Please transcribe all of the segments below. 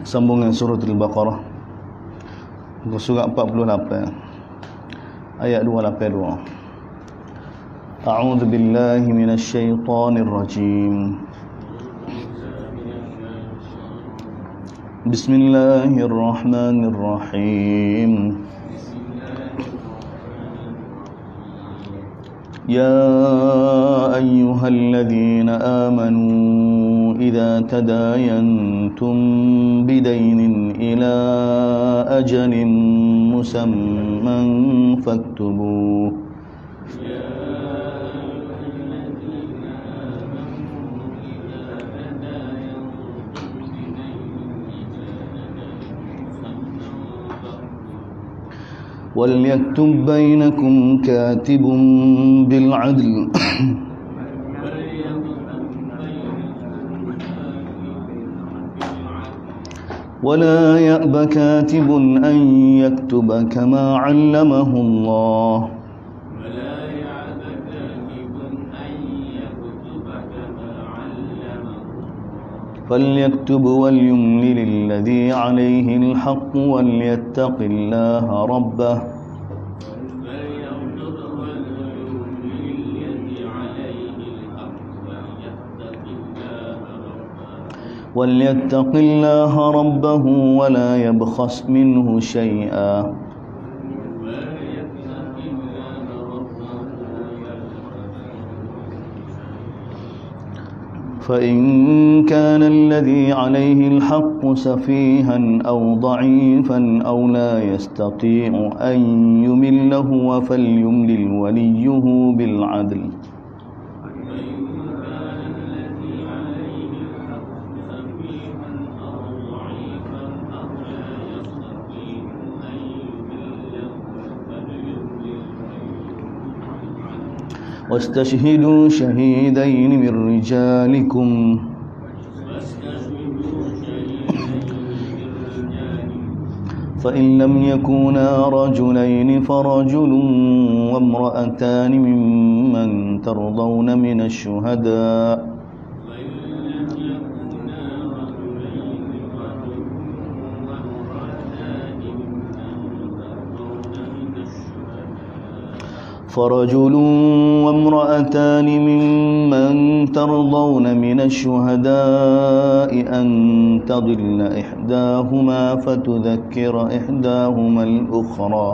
Sambungan surah Al-Baqarah, surah 48 ayat 282. A'udzu billahi minasy syaithanir rajim. Bismillahirrahmanirrahim. Ya ayyuhalladzina amanu idza tadayantum bidaynin ila ajalin musamman faktubuh. وَلْيَكْتُبْ بَيْنَكُمْ كَاتِبٌ بِالْعَدْلِ وَلَا يَأْبَ كَاتِبٌ أَنْ يَكْتُبَ كَمَا عَلَّمَهُ اللَّهُ فليكتب وليملل الذي عليه الحق وليتق الله ربه ولا يبخس منه شيئا فإن كان الذي عليه الحق سفيها أو ضعيفا أو لا يستطيع أن يمل هو فليملل وليه بالعدل واستشهدوا شهيدين من رجالكم فإن لم يكونا رجلين فرجل وامرأتان ممن ترضون من الشهداء فرجل وامرأتان ممن ترضون من الشهداء أن تضل إحداهما فتذكر إحداهما الأخرى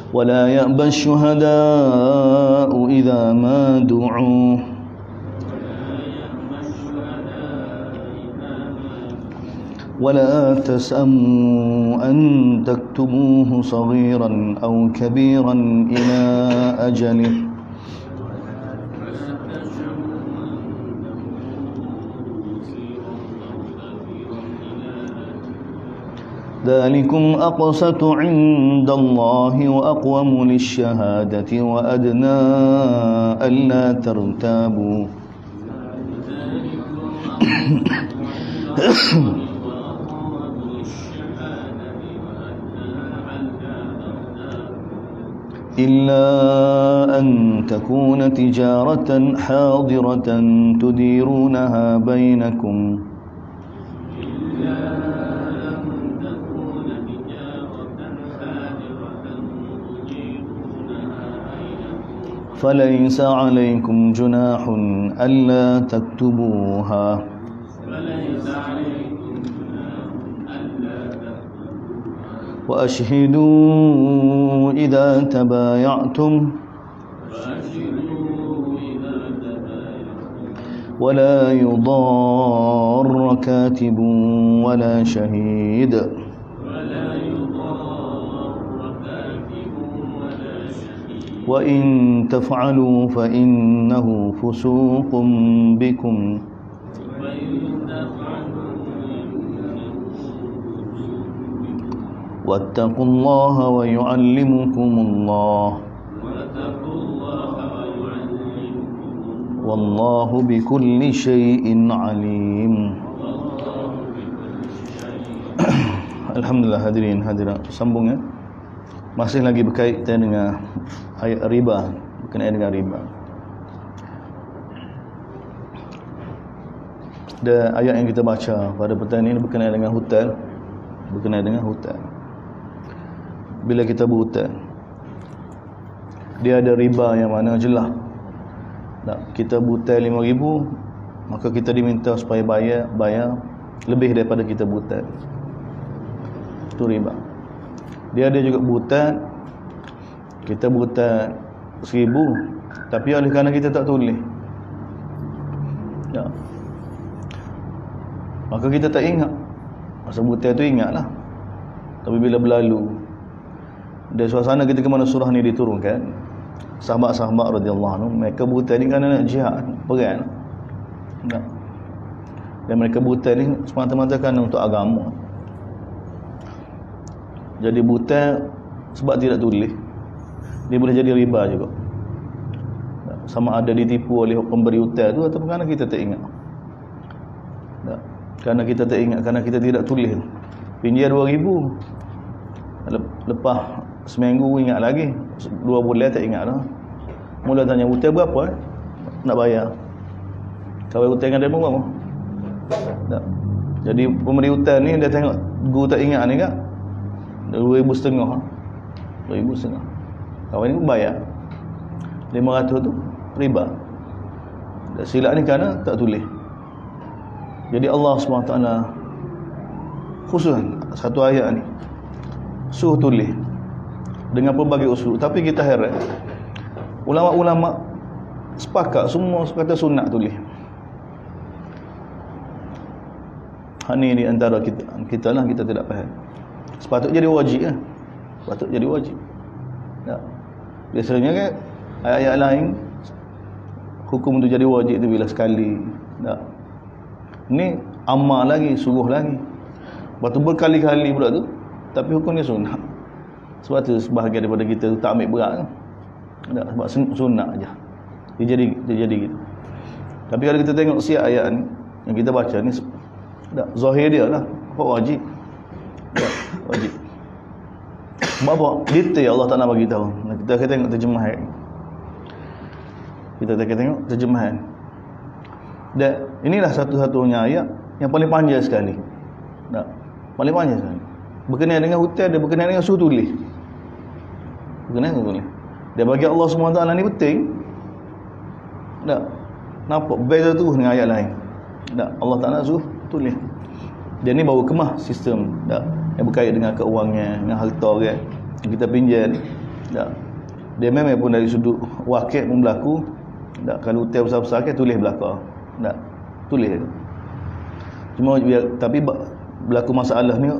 ولا يأبى الشهداء إذا ما دعوا ولا تسأموا أن تكتبوه صغيرا أو كبيرا إلى أجله ذلكم أقسط عند الله وأقوم للشهادة وأدنى ألا ترتابوا إلا أن تكون تجارة حاضرة تديرونها بينكم فليس عليكم جناح ألا تكتبوها وأشهدوا إذا تبايعتم ولا يضار كاتب ولا شهيد وإن تفعلوا فإنه فسوق بكم واتقوا الله ويعلمكم الله والله بكل شيء عليم. Alhamdulillah hadirin hadirat, sambung ya. Masih lagi berkaitan dengan ayat riba, berkenaan dengan riba. Dan ayat yang kita baca pada petang ini berkenaan dengan hutang. Berkenaan dengan hutang. Bila kita berhutang, dia ada riba yang mana jelas. Kita berhutang 5,000, maka kita diminta supaya bayar lebih daripada kita berhutang. Itu riba. Dia ada juga berhutang, kita berhutang 1,000, tapi oleh kerana kita tak tulis, ya, maka kita tak ingat. Masa berhutang tu ingatlah, tapi bila berlalu, dan suasana ketika mana surah ni diturunkan, sahabat-sahabat radhiyallahu anhu, mereka berhutang ni kerana nak jihad, perang. Ya. Dan mereka berhutang ni semata-mata kerana untuk agama. Jadi berhutang sebab tidak tulis, dia boleh jadi riba juga. Sama ada ditipu oleh pemberi hutang tu ataupun kerana kita tak ingat. Kerana kita tak ingat, kerana kita tidak tulis. Pinjam 2,000, lepas seminggu ingat lagi, 2 bulan tak ingat dah. Mula tanya hutang berapa nak bayar. Kalau hutang dengan dia pun berapa? Tak. Jadi pemberi hutang ni dia tengok guru tak ingat ni kan, 2,500. 2,500. Kawan ni pun bayar 500 tu riba. Silap ni kerana tak tulis. Jadi Allah SWT khusus satu ayat ni suruh tulis dengan pelbagai usul. Tapi kita heran, ulama-ulama sepakat semua kata sunat tulis. Ini di antara kita lah, kita tidak faham. Sepatut jadi wajib lah. Sepatut jadi wajib. Tak. Biasanya kan ayat-ayat lain hukum tu jadi wajib tu bila sekali. Tak. Ni amal lagi, suruh lagi. Lepas tu berkali-kali pula tu, tapi hukum ni sunnah. Sebab tu sebahagian daripada kita tu tak ambil berat kan? Tak, sebab sunnah aja. Dia jadi gitu. Tapi kalau kita tengok siap ayat ni yang kita baca ni, tak, zahir dia lah wajib. Tak, wajib. Sebab apa? Detail Allah Ta'ala bagi tahu. Kita akan tengok terjemahan. Kita akan tengok terjemahan. Dan inilah satu-satunya ayat yang paling panjang sekali. Tak, paling panjang sekali. Berkenaan dengan hutang, dia berkenaan dengan suruh tulis. Berkenaan dengan tulis. Dia bagi Allah SWT ni penting. Tak, nampak beza tu dengan ayat lain. Tak, Allah Ta'ala suruh tulis. Dia ni baru kemah sistem, tak, yang berkait dengan keuangan, dengan harta orang yang kita pinjam. Tak, dia memang pun dari sudut wakil pun berlaku. Tak, kalau hutang besar-besar kan tulis belakang. Tak, tulis. Cuma tapi berlaku masalah ni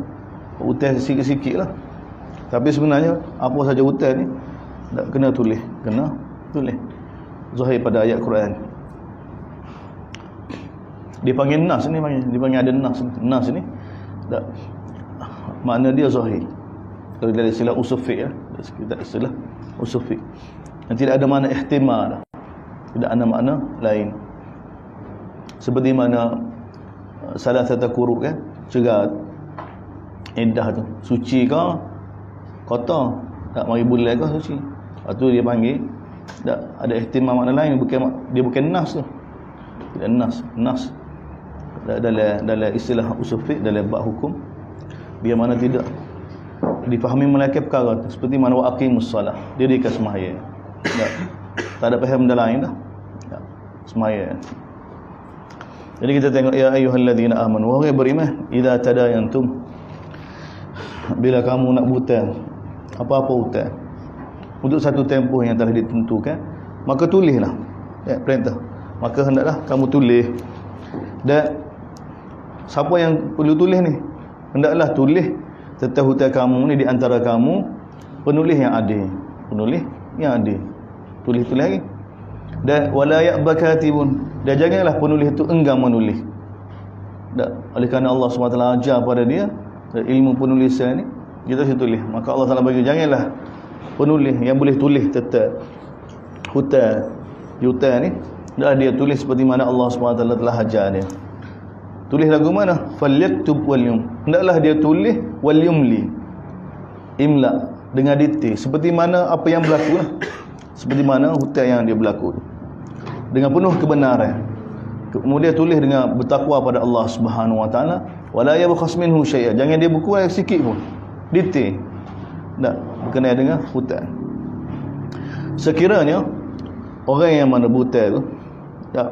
hutang sikit-sikit lah. Tapi sebenarnya apa saja hutang ni tak kena tulis, kena tulis. Zahir pada ayat Quran. Dipanggil nas ni, dipanggil ada nas. Nas ni tak, makna dia zahir. Kalau dari istilah usul fiqh, kita istilah usul fiqh. Dan tidak ada makna ihtimal dah. Tidak ada makna lain. Seperti mana salah satu quru kan, cegat iddah tu, suci ke kotor, tak mari bulan ke suci. Lepas tu dia panggil tak ada ihtimal makna lain, dia bukan nas tu. Tidak nas dalam istilah usul fiqh, dalam bab hukum, biar mana tidak difahami melainkan perkara tu. Seperti mana wa aqimus solah, dia dikasih sembahyang. Tak ada faham benda lain dah. Sembahyang. Jadi kita tengok, ya ayyuhalladzina amanu, wahai beriman, idza tadayantum, bila kamu nak berhutang, apa-apa hutang untuk satu tempoh yang telah ditentukan, maka tulislah. Ya, perintah. Maka hendaklah kamu tulis. Dan siapa yang perlu tulis ni? Hendaklah tulis tentang hutang kamu ni di antara kamu penulis yang adil. Penulis yang adil. Tulis lagi. Dan wala ya'bakatibun, dan janganlah penulis itu enggan menulis. Tak, oleh kerana Allah SWT ajar pada dia ilmu penulisan ni, kita harus tulis. Maka Allah Taala bagi janganlah penulis yang boleh tulis tentang hutang ni, dah dia tulis seperti mana Allah SWT telah ajar dia. Tulis lagu mana? Falyaktub wal yum. Hendaklah dia tulis wal yumli. Imla dengan detail seperti mana apa yang berlaku lah. Seperti mana hutang yang dia berlaku. Dengan penuh kebenaran. Kemudian tulis dengan bertakwa pada Allah Subhanahu wa taala, wala yabkhas minhu syai'a. Jangan dia berkurang sikit pun. Detail. Tak berkenaan dengan hutang. Sekiranya orang yang mana berhutang tu tak,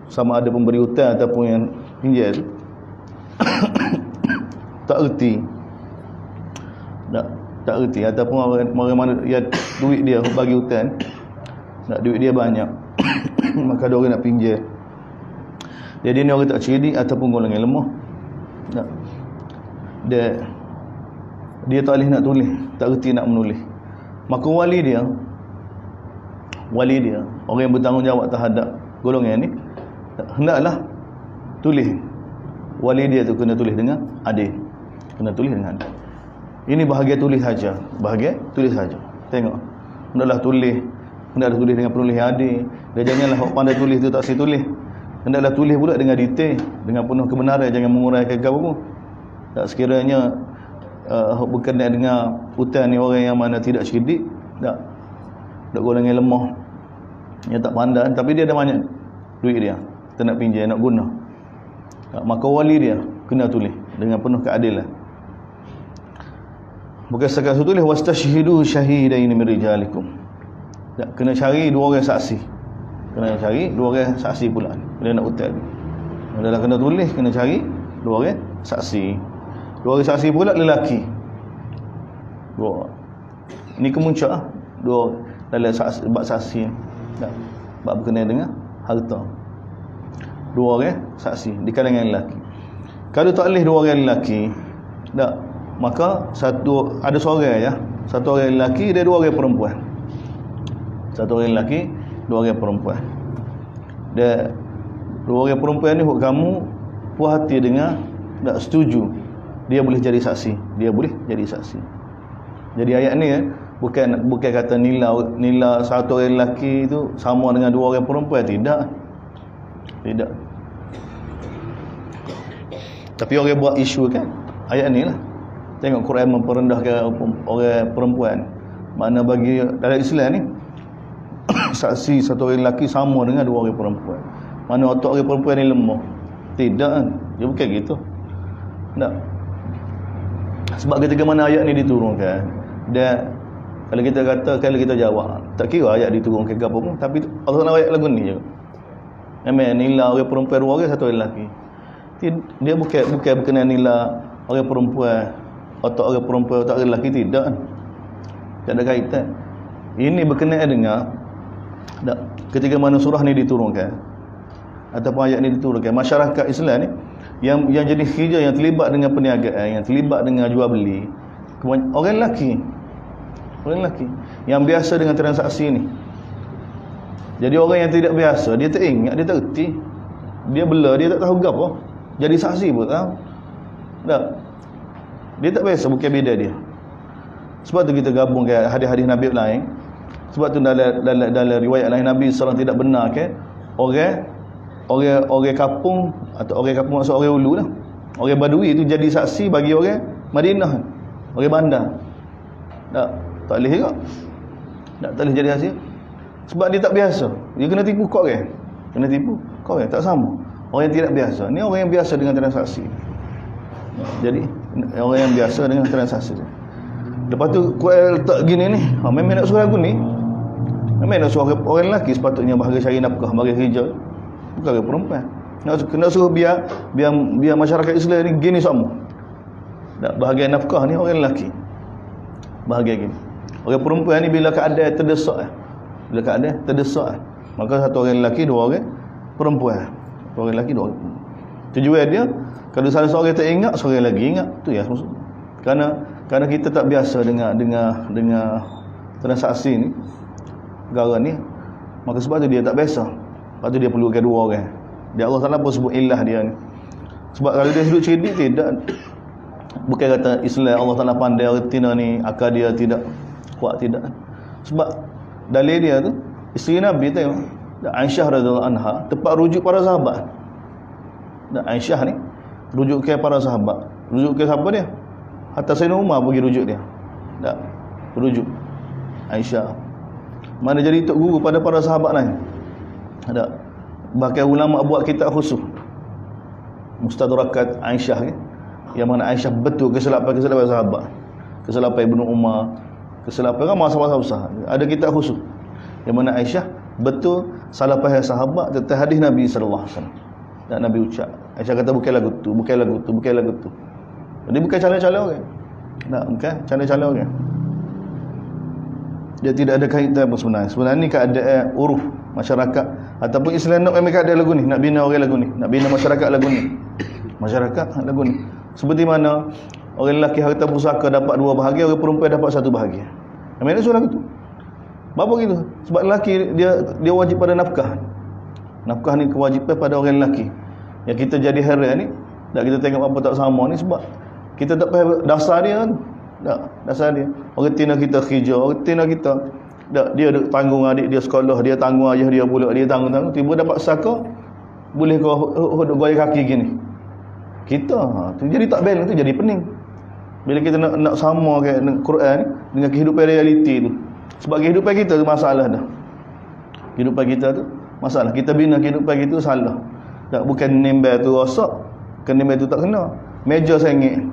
sama ada pemberi hutang ataupun yang pinjam tu tak erti, tak erti, ataupun orang mana ya duit dia bagi hutang, nak duit dia banyak maka dia orang nak pinjam. Jadi ni orang tak cerdik ataupun golongan lemah. Tak. Dia tak boleh nak tulis, tak erti nak menulis. Maka wali dia, orang yang bertanggungjawab terhadap golongan ni, hendaklah tulis. Wali dia tu kena tulis dengan adil. Kena tulis dengan adil. Ini bahagian tulis saja. Bahagian tulis saja. Tengok. Hendaklah tulis dengan penulis yang adil. Dan janganlah orang pandai tulis tu tak tulis. Hendaklah tulis pula dengan detail, dengan penuh kebenaran, jangan menguraikan apa pun. Tak sekiranya berkenaan dengan hutang ni orang yang mana tidak cerdik, tak golongan lemah, yang tak pandai, tapi dia ada banyak duit dia, kita nak pinjam, nak guna, maka wali dia kena tulis dengan penuh keadilan. Bukan sekadar tulis wastashhidu syahidain min rijalikum. Tak, kena cari dua orang saksi. Kena cari dua orang saksi pula bila nak hutang. Adalah kena tulis, kena cari dua orang saksi. Dua orang saksi pula lelaki. Dua. Ini kemuncak lah. Dua dalam saksi, bab saksi. Bab berkenaan dengan harta. Dua orang saksi di kalangan lelaki. Kalau tak boleh dua orang lelaki, tak, maka ada seorang ya. Satu orang lelaki dan dua orang perempuan. Satu orang lelaki, dua orang perempuan. Dan dua orang perempuan ni kamu puas hati dengan, tak setuju, dia boleh jadi saksi. Dia boleh jadi saksi. Jadi ayat ni bukan kata nilai satu orang lelaki itu sama dengan dua orang perempuan. Tidak. Tapi orang buat isu kan ayat ni lah. Tengok Quran memperendahkan orang perempuan. Mana bagi dalam Islam ni saksi satu orang lelaki sama dengan dua orang perempuan. Mana otak orang perempuan ni lemah. Tidak kan. Dia bukan gitu. Tak. Sebab ketika mana ayat ni diturunkan, dan kalau kita jawab, tak kira ayat diturunkan ke apa pun, tapi Allah Taala ayat lagu ni je. Memang nilai orang perempuan dua orang, satu orang lelaki. Dia bukan berkenaan nilai orang perempuan, otak orang perempuan, otak orang lelaki, tidak. Tak ada kaitan. Ini berkenaan dengan ketika mana surah ni diturunkan ataupun ayat ni diturunkan, masyarakat Islam ni yang jadi hijau, yang terlibat dengan perniagaan, yang terlibat dengan jual beli, orang lelaki yang biasa dengan transaksi ni. Jadi orang yang tidak biasa, dia tak ingat, dia tak erti, dia bela, dia tak tahu gapo, jadi saksi pun tahu tak, dia tak biasa, bukan beda dia. Sebab tu kita gabungkan hadis-hadis Nabi lain. Sebab tu dalam riwayat lain Nabi SAW tidak benar ke orang kampung, atau orang kampung maksud orang ulu lah, orang badui itu jadi saksi bagi orang Madinah, orang bandar. Tak boleh juga. Tak boleh jadi saksi. Sebab dia tak biasa. Dia kena tipu kau kan. Kena tipu kau kan. Tak sama. Orang yang tidak biasa. Ni orang yang biasa dengan transaksi. Jadi orang yang biasa dengan transaksi. Lepas tu Quran letak gini ni. Memang nak suruh lagu ni. Memang nak suruh orang lelaki sepatutnya bahagia cari nafkah, bahagia hijau. Bukan orang perempuan. Nak suruh biar masyarakat Islam ni gini semua. Tak, bahagian nafkah ni orang lelaki. Bahagian gini. Orang perempuan ni bila keadaan terdesak, maka satu orang lelaki, dua orang perempuan. Orang lelaki, dua orang perempuan. Tujuan dia, kalau salah seorang tak ingat, seorang lagi ingat. Tu ya maksud. Kerana kita tak biasa dengan transaksi ni, perkara ni, maka sebab tu dia tak biasa. Sebab tu dia perlukan dua orang. Dia Allah Ta'ala pun sebut ilah dia ni. Sebab kalau dia sudut cerdik, tidak. Bukan kata Islam Allah Ta'ala pandai retina ni, akal dia tidak kuat, tidak. Sebab dalil dia tu, isteri Nabi tengok, Aisyah radhiyallahu anha, tempat rujuk para sahabat. Dan Aisyah ni rujuk ke para sahabat. Rujuk ke siapa dia? Hatta Sayyidina Umar pergi rujuk dia. Tak, rujuk Aisyah. Mana jadi tok guru pada para sahabat lain. Ada. Bahkan ulama buat kitab khusus Mustadrakat Aisyah ni, yang mana Aisyah betul kesilapan sahabat. Kesilapan Ibnu Umar, kesilapan ramai sahabat besar. Ada kitab khusus yang mana Aisyah betul salah faham sahabat tentang hadis Nabi sallallahu alaihi wasallam. Dan Nabi ucap, Aisyah kata bukan lagu tu, bukan lagu tu, bukan lagu tu. Jadi bukan cala-cala orang. Tak, bukan cala-cala orang. Dia tidak ada kaitan apa sebenarnya. Sebenarnya ni keadaan uruf masyarakat ataupun Islam nak memang ada lagu ni, nak bina orang lagu ni, nak bina masyarakat lagu ni. Masyarakat lagu ni. Seperti mana orang lelaki harta pusaka dapat 2 bahagian, orang perempuan dapat 1 bahagian. Memang surat itu. Bapa gitu. Sebab lelaki dia wajib pada nafkah. Nafkah ni kewajipan pada orang lelaki. Yang kita jadi heran ni, tak kita tengok apa tak sama ni sebab kita tak faham dasar dia kan. Tak, dasar dia. Orang tina kita khijau, orang tina kita tak, dia tanggung adik dia sekolah, dia tanggung ayah dia pula, dia tanggung tiba dapat saka boleh kau goyang kaki gini. Kita tu jadi tak balance, tu jadi pening. Bila kita nak sama ke Quran ni dengan kehidupan realiti tu. Sebab kehidupan kita tu masalah dah. Kehidupan kita tu masalah. Kita bina kehidupan kita tu salah. Tak, bukan nembel tu rosak, kan nembel tu tak kena. Meja sengit.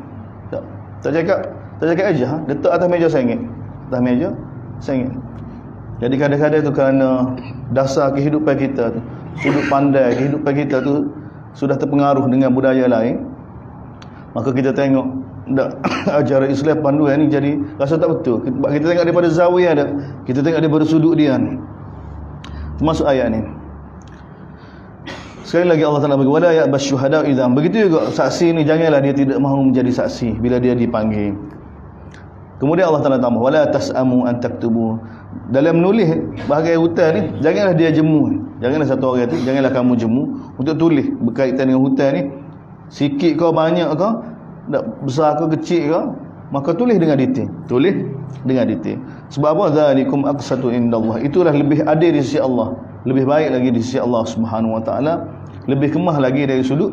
Tak cakap aja, letak atas meja sengit. Atas meja sengit. Jadi kadang-kadang tu kerana dasar kehidupan kita tu, sudut pandai kehidupan kita tu sudah terpengaruh dengan budaya lain, maka kita tengok tak, ajaran Islam panduan ni jadi rasa tak betul. Sebab kita tengok daripada zawiyah dah, kita tengok daripada sudut dia ni. Termasuk ayat ni. Sekali lagi Allah Ta'ala bagi wala ya'bas syuhada idzan. Begitu juga saksi ni, janganlah dia tidak mahu menjadi saksi bila dia dipanggil. Kemudian Allah Ta'ala tambah wala tas'amu an taktubu. Dalam menulis bahagian hutang ni, janganlah dia jemu. Janganlah satu orang tu, janganlah kamu jemu untuk tulis berkaitan dengan hutang ni. Sikit kau banyak kau, besar kau kecil kau, maka tulis dengan detail. Tulis dengan detail. Sebab apa? Zalikum aqsatu indallah. Itulah lebih adil di sisi Allah, lebih baik lagi di sisi Allah Subhanahu wa taala, lebih kemah lagi dari sudut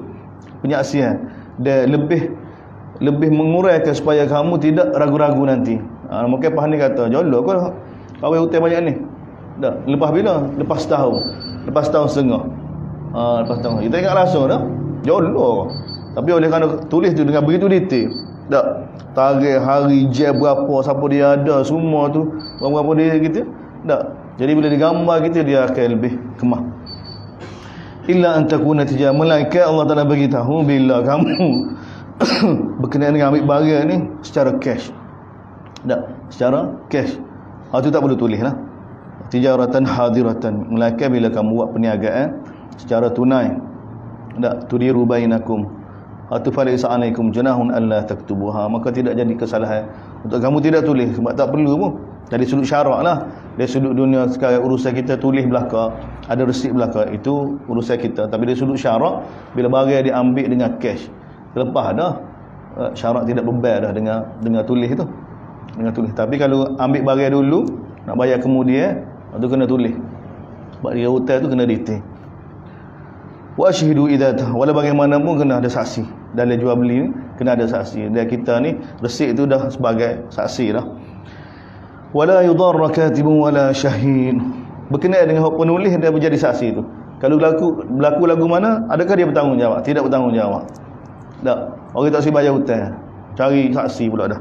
penyaksian, dan lebih menguraikan supaya kamu tidak ragu-ragu nanti. Mungkin Pak Hani kata, "Jolo kau kawin hutang banyak ni." Dah, lepas bila? Lepas setahun. Lepas tahun setengah. Lepas tahun. Kita ingat langsung dah. Jolo. Tapi oleh kerana tulis tu dengan begitu detail. Tak, tarikh, hari, jam berapa, siapa dia ada, semua tu berapa dia gitu. Tak. Jadi bila digambar kita, dia akan lebih kemah. Illa an takuna tijah, melainkan Allah Taala bagi tahu bila kamu berkenaan dengan ambil barang ni secara cash. Tak, secara cash. Itu tak perlu tulis lah. Tijaratan hadiratan, melainkan bila kamu buat perniagaan secara tunai. Tak, tudiru bainakum. Atau falaisa alaikum junahun alla taktubuha, maka tidak jadi kesalahan untuk kamu tidak tulis, sebab tak perlu pun. Dari sudut syarak lah, dari sudut dunia sekarang urusan kita tulis belaka, ada resit belaka, itu urusan kita. Tapi dari sudut syarak, bila barang diambil dengan cash, lepas dah syarak tidak beban dah dengan tulis tu, dengan tulis. Tapi kalau ambil barang dulu nak bayar kemudian, itu kena tulis. Sebab dia hutang tu kena detail. Wa asyhidu idza wala bagaimanapun kena ada saksi. Dalam jual beli ni kena ada saksi. Dan kita ni resit tu dah sebagai saksi dah. Wala yudarra katibun wala syahid. Berkenaan dengan hak penulis dia menjadi saksi tu. Kalau berlaku lagu mana, adakah dia bertanggungjawab? Tidak bertanggungjawab. Tak. Orang tak si bayar hutang. Cari saksi pula dah.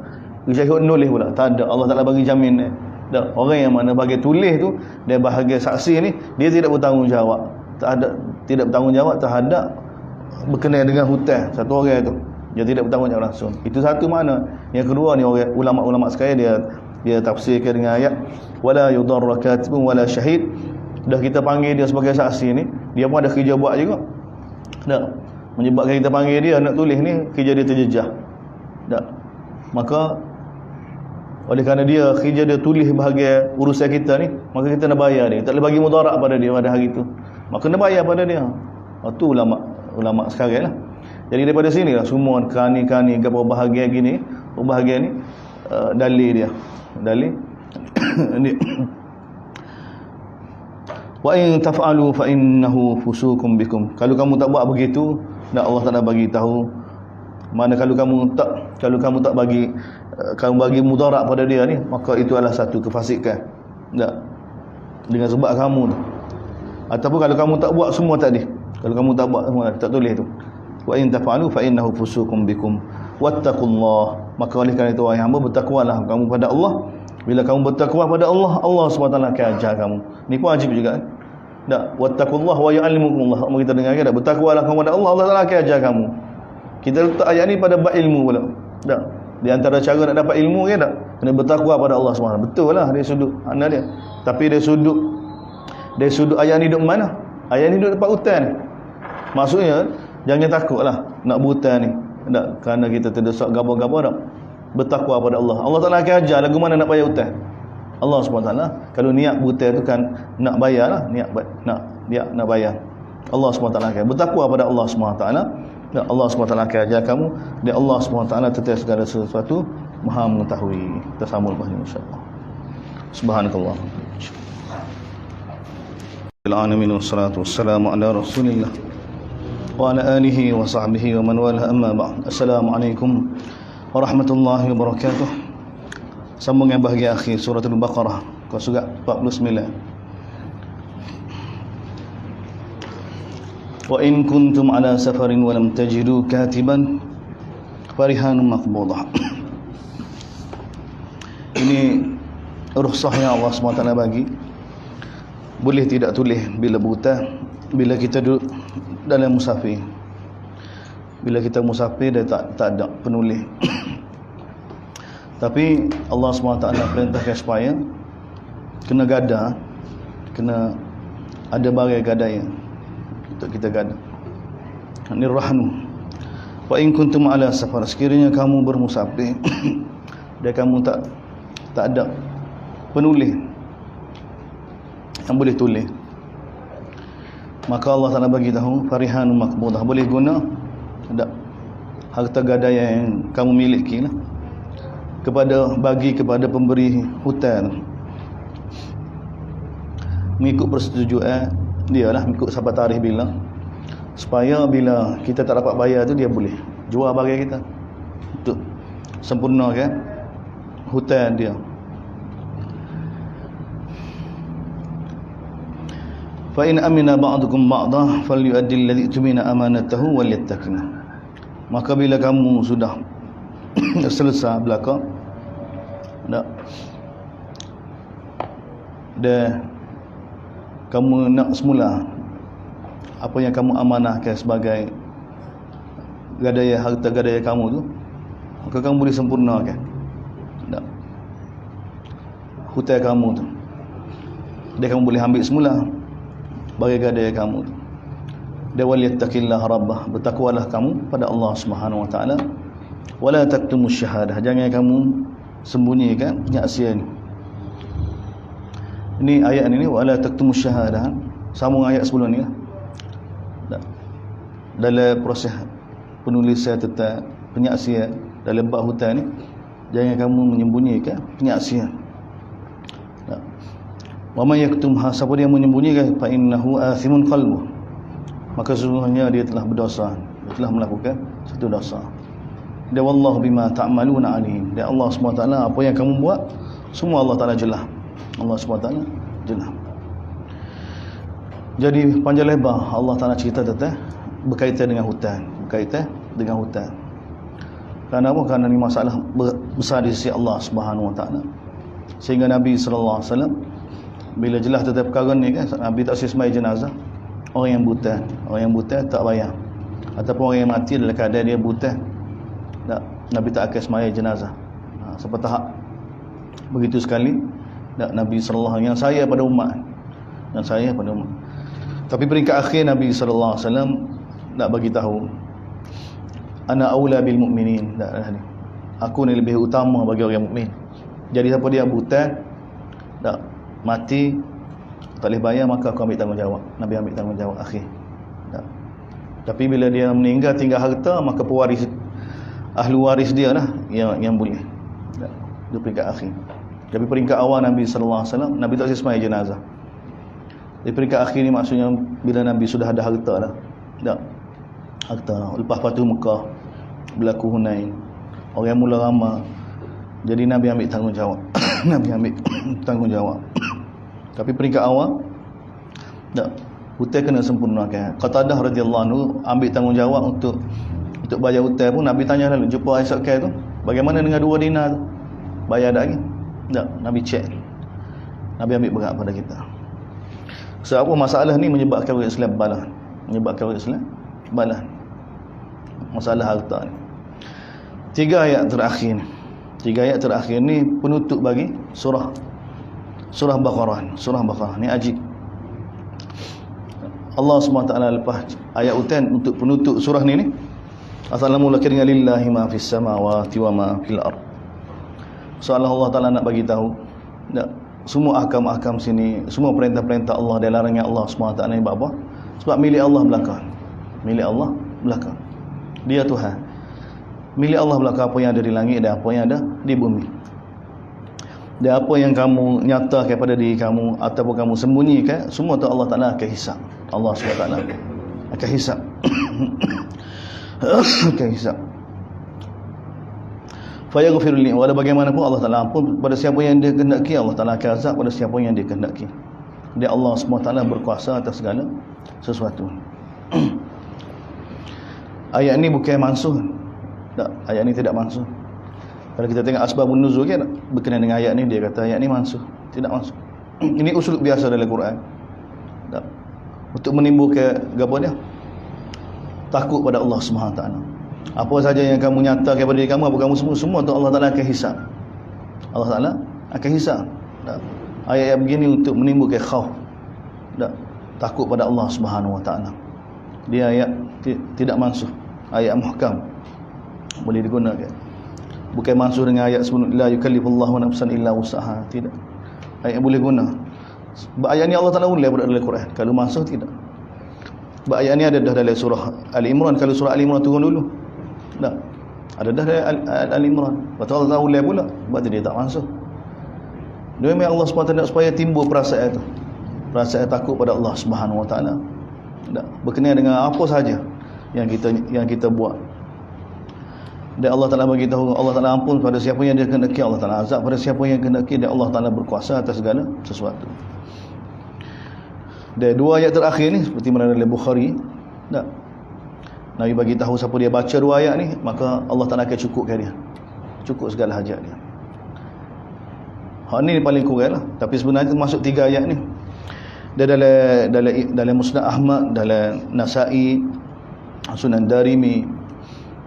Syahid nulis pula. Tak ada. Allah Taala bagi jamin. Tak. Orang yang mana bagi tulis tu dia bahagian saksi ni, dia tidak bertanggungjawab. Tidak bertanggungjawab terhadap berkenaan dengan hutang satu orang tu. Dia tidak bertanggungjawab langsung. Itu satu makna. Yang kedua ni orang ulama-ulama sekalian dia tafsirkan dengan ayat wala yudarra katibun wala syahid. Dah kita panggil dia sebagai saksi ni, dia pun ada kerja buat juga. Tak. Menyebabkan kita panggil dia nak tulis ni, kerja dia terjejah. Tak. Maka oleh kerana dia kerja dia tulis bahagian urusan kita ni, maka kita nak bayar dia. Tak boleh bagi mudarat pada dia pada hari tu. Maka kena bayar pada dia. Itu ulama sekarang lah. Jadi daripada sini lah semua kani-kani berapa bahagian gini, bahagian ni dalil dia. Dalil ni. Wa in taf'alu fa innahu fusukum bikum. Kalau kamu tak buat begitu, Dan Allah Taala bagi tahu mana kalau kamu tak bagi kamu bagi mudarat pada dia ni, maka itu adalah satu kefasikan. Tak? Dengan sebab kamu tu. Ataupun kalau kamu tak buat semua tadi, kalau kamu tak buat semua, tak tulis tu. Wa in taf'alu fa innahu fusuqum bikum wattaqullah. Maka oleh kerana itu wahai hamba, bertakwalah kamu pada Allah. Bila kamu bertakwa pada Allah, Allah SWT akan ajar kamu. Ni pun wajib juga kan. Tak, wattaqullah wa ya'allimukumullah. Kita dengar kan, bertakwalah kamu pada Allah, Allah Taala akan ajar kamu. Kita letak ayat ni pada bab ilmu pula. Tak. Di antara cara nak dapat ilmu kan tak? Kena bertakwa pada Allah SWT. Betul lah dari sudut anda dia. Tapi dari sudut ayat ni duduk mana? Ayat ni duduk tempat hutan. Maksudnya jangan takutlah nak berhutan ni. Tak, kerana kita terdesak gabar-gabar tak. Bertakwa pada Allah. Allah Taala akan ajar lagu mana nak bayar hutang. Allah SWT kalau niat berhutang tu kan nak bayar lah, niat nak bayar. Allah SWT akan bertakwa pada Allah SWT. Dan Allah SWT akan ajar kamu. Dan Allah SWT tetap segala sesuatu Maha mengetahui. Kita sambung lepas ni insya-Allah. Subhanakallah. Alamin wassalatu wassalamu ala Rasulillah wa ala alihi wa sahbihi wa man wala amma ba'd. Assalamualaikum warahmatullahi wabarakatuh. Sambung yang bahagia akhir surah Al-Baqarah, surat 49. Wa in kuntum ala safarin wa lam tajidu katiban farihanun maqbudah. Ini rukhsah yang Allah SWT bagi. Boleh tidak tulis bila berhutang, bila kita duduk dalam musafir. Bila kita musafir dia tak ada penulis. Tapi Allah SWT perintahkan supaya kena gada, kena ada barang gadai untuk kita gada. Ini rahnu. Wa in kuntum ala safar, sekiranya kamu bermusafir dan kamu tak ada penulis yang boleh tulis, maka Allah Taala bagi tahu farihanun maqbudah, boleh guna ada harta gadai yang kamu miliki lah, bagi kepada pemberi hutang mengikut persetujuan dia lah, mengikut sampai tarikh bila, supaya bila kita tak dapat bayar tu dia boleh jual barang kita untuk sempurnakan hutang dia. Fa in amina ba'dukum ba'dah falyu'addi alladhi tumina amanatahu walyattaqina. Maka bila kamu sudah selesai belaka dan kamu nak semula apa yang kamu amanahkan sebagai gadai, harta gadai kamu tu, maka kamu boleh sempurnakan hutang kamu tu. Dan kamu boleh ambil semula bagi gadai kamu tu. Dan waliyattaqillaha rabbah, bertakwalah kamu pada Allah Subhanahu wa taala. Wala taktumus syahadah, jangan kamu sembunyikan penyaksian. Ini ayat ini, wala taktumus syahadah, sambung ayat sebelum ni lah. Dalam proses penulisan tentang penyaksian dalam bab hutang ni, jangan kamu menyembunyikan penyaksian. Wa man yaktumha, siapa dia menyembunyikan, fa innahu athimun qalbuh, maka sesungguhnya dia telah berdosa, dia telah melakukan satu dosa. Dan wallahu bima ta'maluna alim, dan Allah SWT apa yang kamu buat semua Allah Taala jelas. Allah SWT jelas. Jadi panjang lebar Allah Taala cerita tentang berkaitan dengan hutang, Kerana apa? Kerana ni masalah besar di sisi Allah Subhanahu wa taala. Sehingga Nabi sallallahu alaihi wasallam bila jelas tentang perkara ni kan, Nabi tak sembahyang jenazah orang yang buta tak bayar, ataupun orang yang mati dalam keadaan dia buta, Nabi tak akan sembahyang jenazah. Sampai tahap begitu sekali Nabi sallallahu alaihi wasallam yang saya pada umat. Tapi peringkat akhir Nabi sallallahu alaihi wasallam nak bagi tahu, ana aula bil mu'minin, aku ni lebih utama bagi orang mukmin. Jadi siapa dia buta mati tak boleh bayar, maka aku ambil tanggungjawab. Nabi ambil tanggungjawab akhir. Tapi bila dia meninggal tinggal harta, maka pewaris, ahli waris dia lah yang boleh. Itu peringkat akhir. Tapi peringkat awal Nabi sallallahu alaihi wasallam, Nabi tak sembahyang jenazah. Di peringkat akhir ni maksudnya bila Nabi sudah ada harta dah. Harta. Lepas Fathu Mekah, berlaku Hunain, orang mula ramai. Jadi Nabi ambil tanggungjawab. Nabi ambil tanggungjawab. Tapi peringkat awal tak, hutang kena sempurnakan. Qatadah radhiyallahu anhu ambil tanggungjawab untuk bayar hutang pun. Nabi tanya lalu, jumpa Aisyah tu, bagaimana dengan 2 dinar tu? Bayar tak lagi? Tak, Nabi cek. Nabi ambil berat pada kita. Sebab apa masalah ni menyebabkan orang Islam balah. Menyebabkan orang Islam balah. Masalah harta ni. 3 ayat terakhir ni. 3 ayat terakhir ni penutup bagi surah Baqarah. Surah Baqarah ni ajib. Allah SWT lepas ayat utan untuk penutup surah ni Assalamualaikum dengan lillahi ma fis samawati wa ma fil ard. Soalan Allah Ta'ala nak bagi tahu tak, semua ahkam-ahkam sini, semua perintah-perintah Allah dan larangan Allah SWT ni buat apa? Sebab milik Allah belaka. Milik Allah belaka. Dia Tuhan. Milik Allah belaka apa yang ada di langit dan apa yang ada di bumi. Dan apa yang kamu nyatakan kepada diri kamu ataupun kamu sembunyikan, semua tu Allah Ta'ala akan hisap. Allah SWT akan hisap. Akan hisap. Fayaghfiru li, walau bagaimanapun Allah Ta'ala ampun pada siapa yang dia kehendaki, Allah Ta'ala akan azab pada siapa yang dia kehendaki. Dia Allah SWT berkuasa atas segala sesuatu. Ayat ni bukan mansuh. Tak, ayat ni tidak mansuh. Kalau kita tengok asbabun nuzul kan berkenaan dengan ayat ni, dia kata ayat ni mansuh. Tidak mansuh. Ini usul biasa dalam Quran. Tak. Untuk menimbulkan apa dia? Takut pada Allah SWT. Apa saja yang kamu nyatakan kepada diri kamu, apa kamu semua tu Allah Ta'ala akan hisap. Allah Ta'ala akan hisap. Tak. Ayat-ayat begini untuk menimbulkan khauf. Tak. Takut pada Allah SWT. Dia ayat tidak mansuh. Ayat muhkam. Boleh digunakan. Bukan mansuh dengan ayat sebelum la yukallifullahu nafsan illa wus'aha. Tidak. Ayat boleh guna. Sebab ayat ni Allah Ta'ala ulai pada dalam Quran. Kalau mansuh tidak. Sebab ayat ni ada dah dalam surah Ali Imran. Kalau surah Ali Imran turun dulu. Tak. Ada dah dalam Ali Imran. Lepas tu Allah Ta'ala ulai pula. Sebab tu dia tak mansuh. Dia memang Allah SWT nak supaya timbul perasaan itu. Perasaan takut pada Allah SWT. Tak. Berkenaan dengan apa saja yang kita buat. Dan Allah Ta'ala bagi tahu, Allah Ta'ala ampun pada siapa yang dia kehendaki, Allah Ta'ala azab pada siapa yang kehendaki, dan Allah Ta'ala berkuasa atas segala sesuatu. Dan 2 ayat terakhir ni seperti mana dalam Bukhari, tak? Nabi bagi tahu siapa dia baca 2 ayat ni, maka Allah Ta'ala akan cukupkan dia. Cukup segala hajat dia. Hak ni paling kurang lah. Tapi sebenarnya masuk 3 ayat ni. Dan dalam Musnad Ahmad, dalam Nasa'i, Sunan Darimi,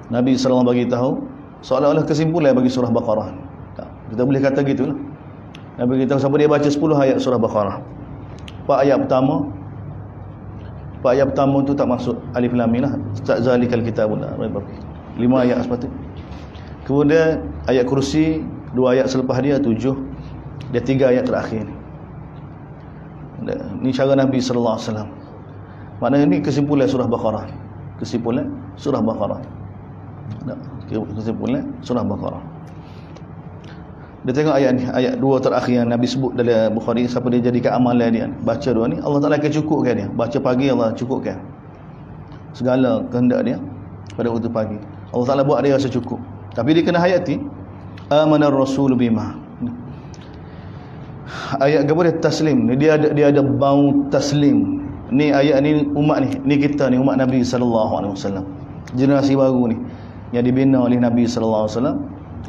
Nabi SAW bagi tahu seolah-olah kesimpulan bagi surah Baqarah. Tak, kita boleh kata gitulah. Nabi beritahu siapa dia baca 10 ayat surah Baqarah. 4 ayat pertama tu tak masuk alif lam mim lah. Tak zalikal kitabul la raiba fihi. 5 ayat sepatutnya. Kemudian ayat kursi 2 ayat selepas dia 7. Dia 3 ayat terakhir ni. Ni cara Nabi sallallahu alaihi wasallam. Maknanya ni kesimpulan surah Baqarah. Kesimpulan surah Baqarah. Kesimpulan surah Baqarah. Dia tengok ayat ni, ayat 2 terakhir yang Nabi sebut dalam Bukhari, siapa dia jadikan amalan dia, baca 2 ni, Allah Ta'ala akan cukupkan dia. Baca pagi, Allah cukupkan segala kehendak dia pada waktu pagi. Allah Ta'ala buat dia rasa cukup. Tapi dia kena hayati amanar rasul bima. Ayat kepada taslim ni, dia ada bau taslim. Ni ayat ni umat ni kita ni umat Nabi sallallahu alaihi wasallam. Generasi baru ni yang dibina oleh Nabi sallallahu alaihi wasallam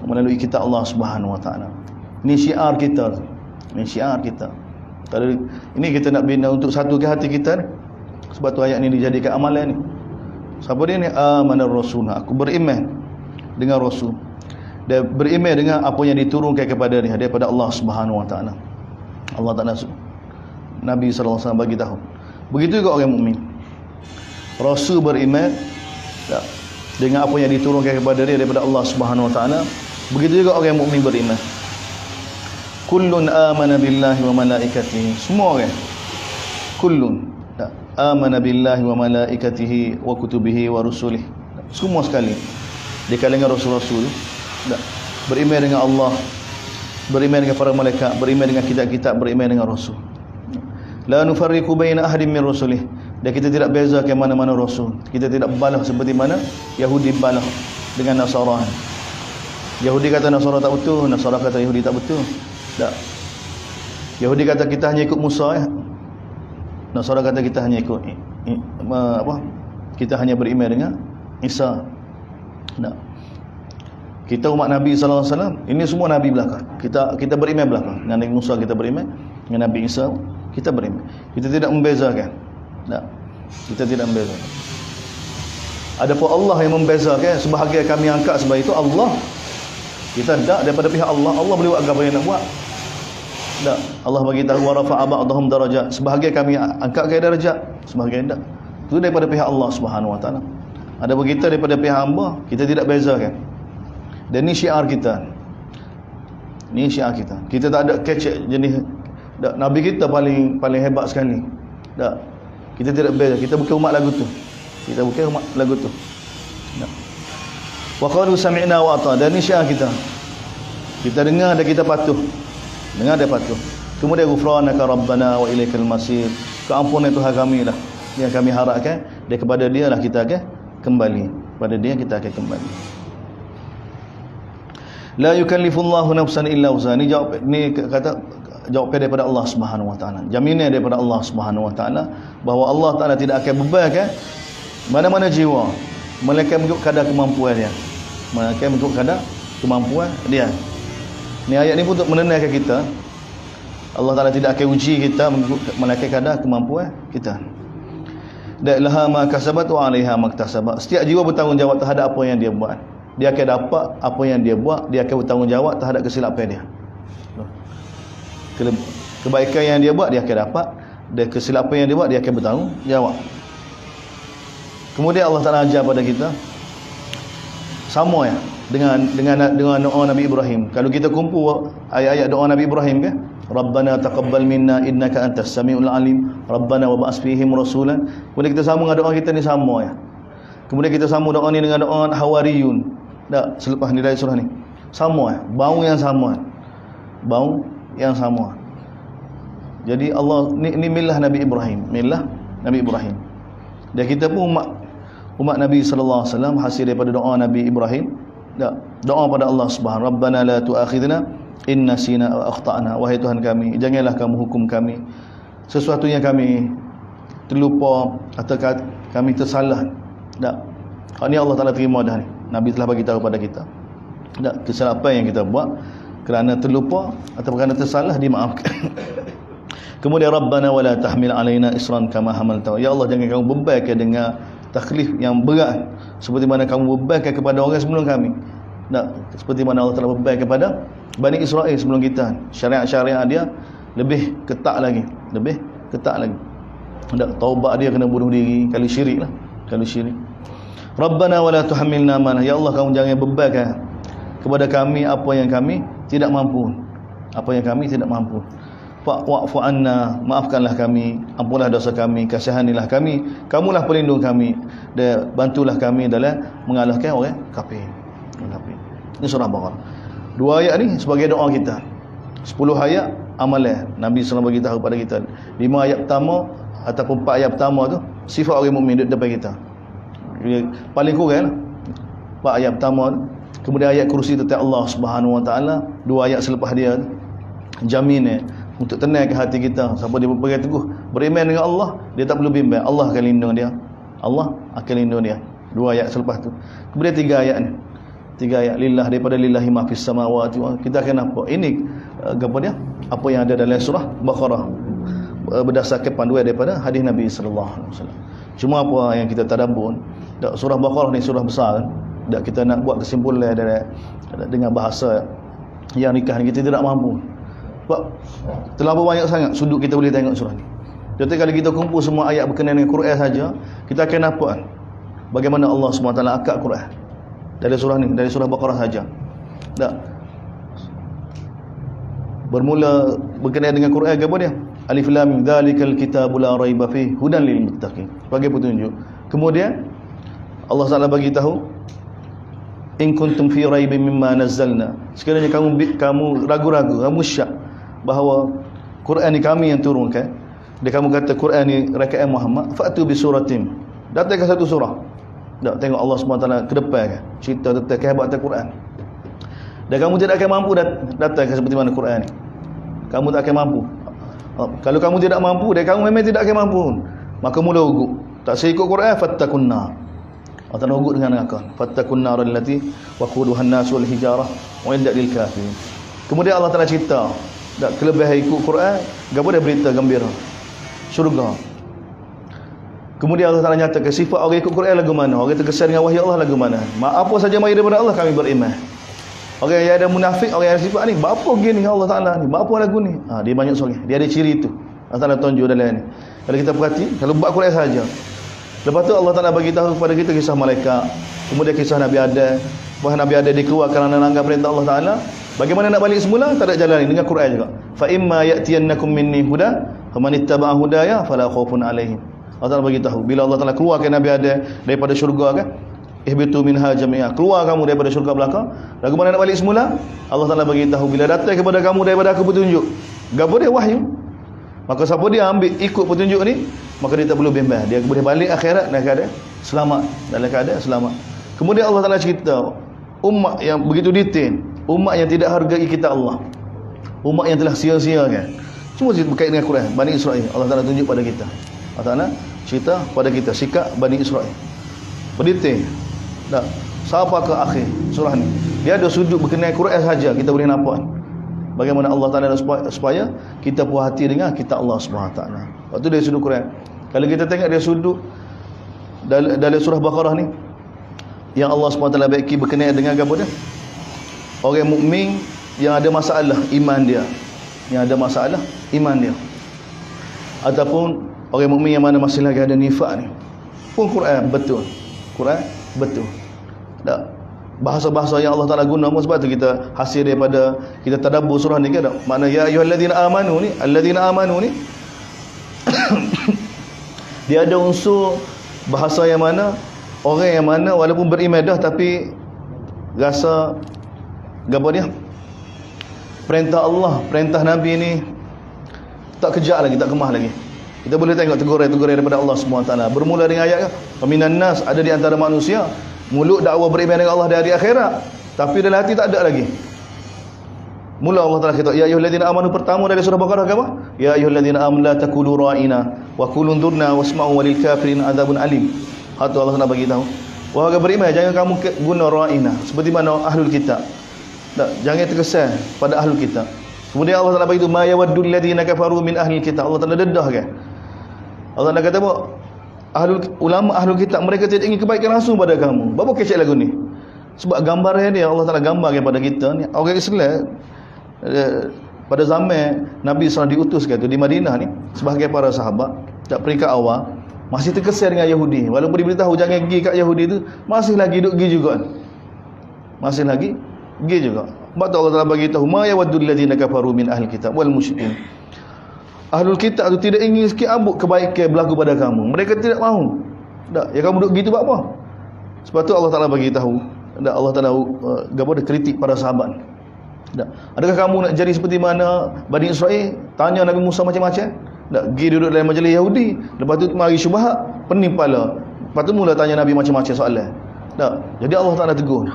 melalui kitab Allah Subhanahu wa taala. Ini syiar kita. Ini syiar kita. Kalau ini kita nak bina untuk satukan hati kita ni. Sebab tu ayat ni dijadikan amalan ni. Siapa dia ni? Amanar rasul. Aku beriman dengan rasul. Dan beriman dengan apa yang diturunkan kepada dia daripada Allah Subhanahu wa taala. Allah Ta'ala Nabi sallallahu alaihi wasallam bagi tahu. Begitu juga orang mukmin. Rasul beriman dengan apa yang diturunkan kepada dia daripada Allah Subhanahu wa taala. Begitu juga orang mukmin beriman. Kullun amana billahi wa malaikatihi. Semua orang. Kullun amana billahi wa malaikatihi wa kutubihi wa rusulihi. Semua sekali. Di kalangan rasul-rasul beriman dengan Allah, beriman dengan para malaikat, beriman dengan kitab-kitab, beriman dengan rasul. La nufarriqu baina ahadin min rusulih. Dan kita tidak beza ke mana-mana rasul. Kita tidak balah seperti mana Yahudi balah dengan Nasara. Yahudi kata Nasara tak betul, Nasara kata Yahudi tak betul. Tak. Yahudi kata kita hanya ikut Musa ya. Nasara kata kita hanya ikut kita hanya beriman dengan Isa. Tak. Kita umat Nabi sallallahu alaihi wasallam, ini semua nabi belaka. Kita beriman belaka. Dengan Nabi Musa kita beriman, dengan Nabi Isa kita beriman. Kita tidak membezakan. Tak. Kita tidak membezakan. Adapun Allah yang membezakan, sebahagian kami angkat sebagai itu Allah. Kita tak daripada pihak Allah. Allah boleh buat apa yang nak buat. Tak. Allah bagi tahu wa rafa'a ba'dahum darajat. Sebahagian kami angkat ke darjat, sebahagian tak. Itu daripada pihak Allah Subhanahu wa taala. Adapun kita daripada pihak hamba, kita tidak bezakan. Dan ni syiar kita. Ni syiar kita. Kita tak ada kecek jenis tak. Nabi kita paling hebat sekali. Tak. Kita tidak beza. Kita bukan umat lagu tu. Kita bukan umat lagu tu. Tak. Wa qalu sami'na wa ata'na. Dan ni syiar kita. Kita dengar dan kita patuh. Dengar dan patuh. Kemudian ghufranaka rabbana wa ilaikal masir. Keampunan Tuhan kami lah yang kami harapkan, dan kepada dia lah kita akan kembali. Pada dia kita akan kembali. La yukallifullahu nafsan illa wus'aha. Ni kata jawapan daripada Allah Subhanahu wa taala. Jaminan daripada Allah Subhanahu wa taala bahawa Allah Taala tidak akan bebankan mana-mana jiwa melainkan mengikut kadar kemampuan dia. Melainkan mengikut kadar kemampuan dia. Ni ayat ni pun untuk menenangkan kita. Allah Taala tidak akan uji kita melainkan kadar kemampuan kita. Dan laha ma kasabat wa 'alaiha maktasabat. Setiap jiwa bertanggungjawab terhadap apa yang dia buat. Dia akan dapat apa yang dia buat, dia akan bertanggungjawab terhadap kesilapan dia. Kebaikan yang dia buat dia akan dapat, dan kesilapan yang dia buat dia akan bertanggungjawab. Kemudian Allah Taala ajar pada kita sama ya dengan doa Nabi Ibrahim. Kalau kita kumpul ayat-ayat doa Nabi Ibrahim kan, Rabbana taqabbal minna innaka antas samiul alim, Rabbana wa ba'as fihim rasulan. Kemudian kita sama dengan doa kita ni sama ya. Kemudian kita sambung doa ni dengan doa Hawariyun. Tak, selepas ni dari surah ni. Sama bau yang sama. Bau yang sama. Jadi Allah ni milah Nabi Ibrahim, milah Nabi Ibrahim. Dan kita pun umat Nabi sallallahu alaihi wasallam hasil daripada doa Nabi Ibrahim. Tak, doa pada Allah Subhanahu, Rabbana la tu'akhidna in nasina aw akhtana. Wahai Tuhan kami, janganlah kamu hukum kami sesuatu yang kami terlupa atau kami tersalah. Tak. Ini Allah Taala terima dah ni. Nabi telah bagi tahu pada kita. Tak, kesilapan yang kita buat kerana terlupa atau kerana tersalah dimaafkan. Kemudian Rabbana wala tahmil alaina isran kama hamalta. Ya Allah, jangan kamu bebankan dengan taklif yang berat seperti mana kamu bebankan kepada orang sebelum kami. Tak, seperti mana Allah telah bebankan kepada Bani Israel sebelum kita. Syariat-syariat dia lebih ketat lagi, lebih ketat lagi. Tak, taubat dia kena bunuh diri, kali syirik lah, kali syirik. Rabbana wala tuhammilna ma, ya Allah kamu jangan bebankan kepada kami apa yang kami tidak mampu. Apa yang kami tidak mampu. Wa'fu anna, maafkanlah kami, ampunlah dosa kami, kasihanilah kami, kamulah pelindung kami, dan bantulah kami dalam mengalahkan orang kafir. Ini surah Baqarah. 2 ayat ni sebagai doa kita. 10 ayat amalan Nabi SAW bagi tahu pada kita. 5 ayat pertama ataupun 4 ayat pertama tu sifat orang mukmin depan kita. Paling kurang 4 ayat pertama tu. Kemudian ayat kursi tentang Allah Subhanahu wa taala, 2 ayat selepas dia jaminan untuk tenangkan hati kita. Siapa dia berpegang teguh beriman dengan Allah, dia tak perlu bimbang, Allah akan lindung dia. Allah akan lindung dia. 2 ayat selepas tu. Kemudian 3 ayat ni. 3 ayat lillah, daripada lillahi ma fis samawati. Kita akan nampak ini apa dia? Apa yang ada dalam surah Baqarah berdasarkan panduan daripada hadis Nabi sallallahu alaihi wasallam. Cuma apa yang kita tadabbur, surah Baqarah ni surah besar kan. Tak, kita nak buat kesimpulan dengan bahasa yang nikah ni kita tidak mampu. Sebab terlalu banyak sangat sudut kita boleh tengok surah ni. Jadi kalau kita kumpul semua ayat berkenaan dengan Quran saja, kita akan nampak bagaimana Allah SWT akad Quran dari surah ni, dari surah Baqarah saja. Tak. Bermula berkenaan dengan Quran apa dia? Alif lam mim dzalikal kitabul la raiba fihi hudan lil muttaqin. Sebagai petunjuk. Kemudian Allah Taala bagi tahu in kuntum fi raibin mimma nazzalna. Sekiranya kamu ragu-ragu, kamu syak bahawa Quran ni kami yang turunkan, Dia kamu kata Quran ni rakaat Muhammad, fa'tu bi suratin. Datangkan satu surah. Tak tengok Allah SWT ke depan kan, cerita tentang kehebatan Quran. Dan kamu tidak akan mampu datangkan seperti mana Quran ni. Kamu tak akan mampu. Kalau kamu tidak mampu, dan kamu memang tidak akan mampu, maka mula ugut. Tak seikut Quran, fattakun nar. Allah Ta'ala ugut dengan neraka. Fattakun nar allati waquduhan nas wal hijarah wa iddat lil kafirin. Kemudian Allah Ta'ala cerita tak kelebihan ikut Quran, gapo dia berita gembira syurga. Kemudian Allah Ta'ala nyatakan sifat orang ikut Quran lagu mana, orang terkesan dengan wahyu Allah lagu mana. Apa saja mari daripada Allah kami beriman. Orang yang ada munafik, orang yang ada sifat ni, apa gini Allah Ta'ala ni, apa lagu ni, dia banyak soal, dia ada ciri itu. Allah Ta'ala tunjuk dalam ni. Kalau kita perhati, kalau buat Quran saja, lepas tu Allah Ta'ala bagi tahu kepada kita kisah malaikat, kemudian kisah Nabi Adam, bahawa Nabi Adam dikeluarkan kerana melanggar perintah Allah Ta'ala. Bagaimana nak balik semula? Tak ada jalan dengan Quran juga. Fa imma ya'tiyannakum minni huda faman ittaba'a hudaya fala khaufun 'alaihim. Allah Ta'ala bagi tahu bila Allah Ta'ala keluarkan Nabi Adam daripada syurga kan, ihbitu minha jami'a, keluar kamu daripada syurga belaka. Lagu mana nak balik semula? Allah Ta'ala bagi tahu bila datang kepada kamu daripada aku petunjuk. Gapo dia? Wahyu. Maka siapa dia ambil ikut petunjuk ni, maka dia tak perlu bimbang, dia boleh balik akhirat dalam keadaan selamat, dalam keadaan selamat. Kemudian Allah Ta'ala cerita umat yang begitu detail, umat yang tidak hargai kitab Allah, umat yang telah sia-siakan. Semua berkait dengan Quran. Bani Israel, Allah Ta'ala tunjuk pada kita. Allah Ta'ala cerita pada kita sikap Bani Israel berdetail. Tak, sampai ke akhir surah ni dia ada sudut berkenaan Quran saja, kita boleh nampak bagaimana Allah Ta'ala supaya kita puas hati dengan kitab Allah SWT. Waktu dari sudut Quran, kalau kita tengok dia sudut dalam surah Baqarah ni, yang Allah SWT baiki berkenaan dengan apa dia, orang mukmin yang ada masalah iman dia, yang ada masalah iman dia, ataupun orang mukmin yang mana masih lagi ada nifak ni, pun Quran betul, Quran betul. Tak, bahasa-bahasa yang Allah Ta'ala guna pun sebab tu kita hasil daripada kita tadabbur surah ni kan, makna ya ayyuhallazina amanu ni, allazina amanu ni dia ada unsur bahasa yang mana orang yang mana walaupun beribadah tapi rasa gapo dia, perintah Allah, perintah Nabi ni tak kejak lagi, tak kemah lagi. Kita boleh tengok teguran-teguran daripada Allah SWT. Bermula dengan ayat kan, peminan nas, ada di antara manusia mulut dakwa beriman dengan Allah dari akhirat, tapi dalam hati tak ada lagi. Mula Allah Ta'ala kata ya ayyuhallazina amanu, pertama dari surah Baqarah apa? Ya ayyuhallazina amanu la taqulu ra'ina wa qulu dhurna wasma'u walil kafirin adzabun alim. Hatu Allah Ta'ala bagi tahu, wahai beriman, jangan kamu guna ra'ina seperti mana ahlul kitab. Tak, jangan terkesan pada ahlul kitab. Kemudian Allah Ta'ala bagi tahu ma yawaddul ladzina kafaru min ahlil kitab. Allah Ta'ala dedah kan, Allah Ta'ala kata apa? Ulama ahlul kitab mereka tidak ingin kebaikan langsung pada kamu. Berapa kecil lagu ni? Sebab gambaran dia Allah Ta'ala gambar kepada kita ni, orang Islam pada zaman Nabi SAW diutuskan tu di Madinah ni, sebagai para sahabat, tak peringkat awal masih terkesan dengan Yahudi. Walaupun diberitahu jangan pergi kat Yahudi tu, masih lagi duk pergi juga. Masih lagi pergi juga. Sebab tu Allah Ta'ala bagi tahu ma yawaddul ladzina kafaru min ahli kitab wal musyrikin. Ahlul kitab tu tidak ingin sikit abuk kebaikan berlaku pada kamu. Mereka tidak mahu. Tak, ya kamu duk gitu buat apa? Sebab tu Allah Ta'ala bagi tahu, tak, Allah Ta'ala gapo dia kritik para sahabat. Tak, adakah kamu nak jadi seperti mana Bani Israel? Tanya Nabi Musa macam-macam. Tak, pergi duduk dalam majlis Yahudi, lepas tu mari syubhat, pening kepala. Lepas tu mula tanya Nabi macam-macam soalan. Tak, jadi Allah Ta'ala tegur.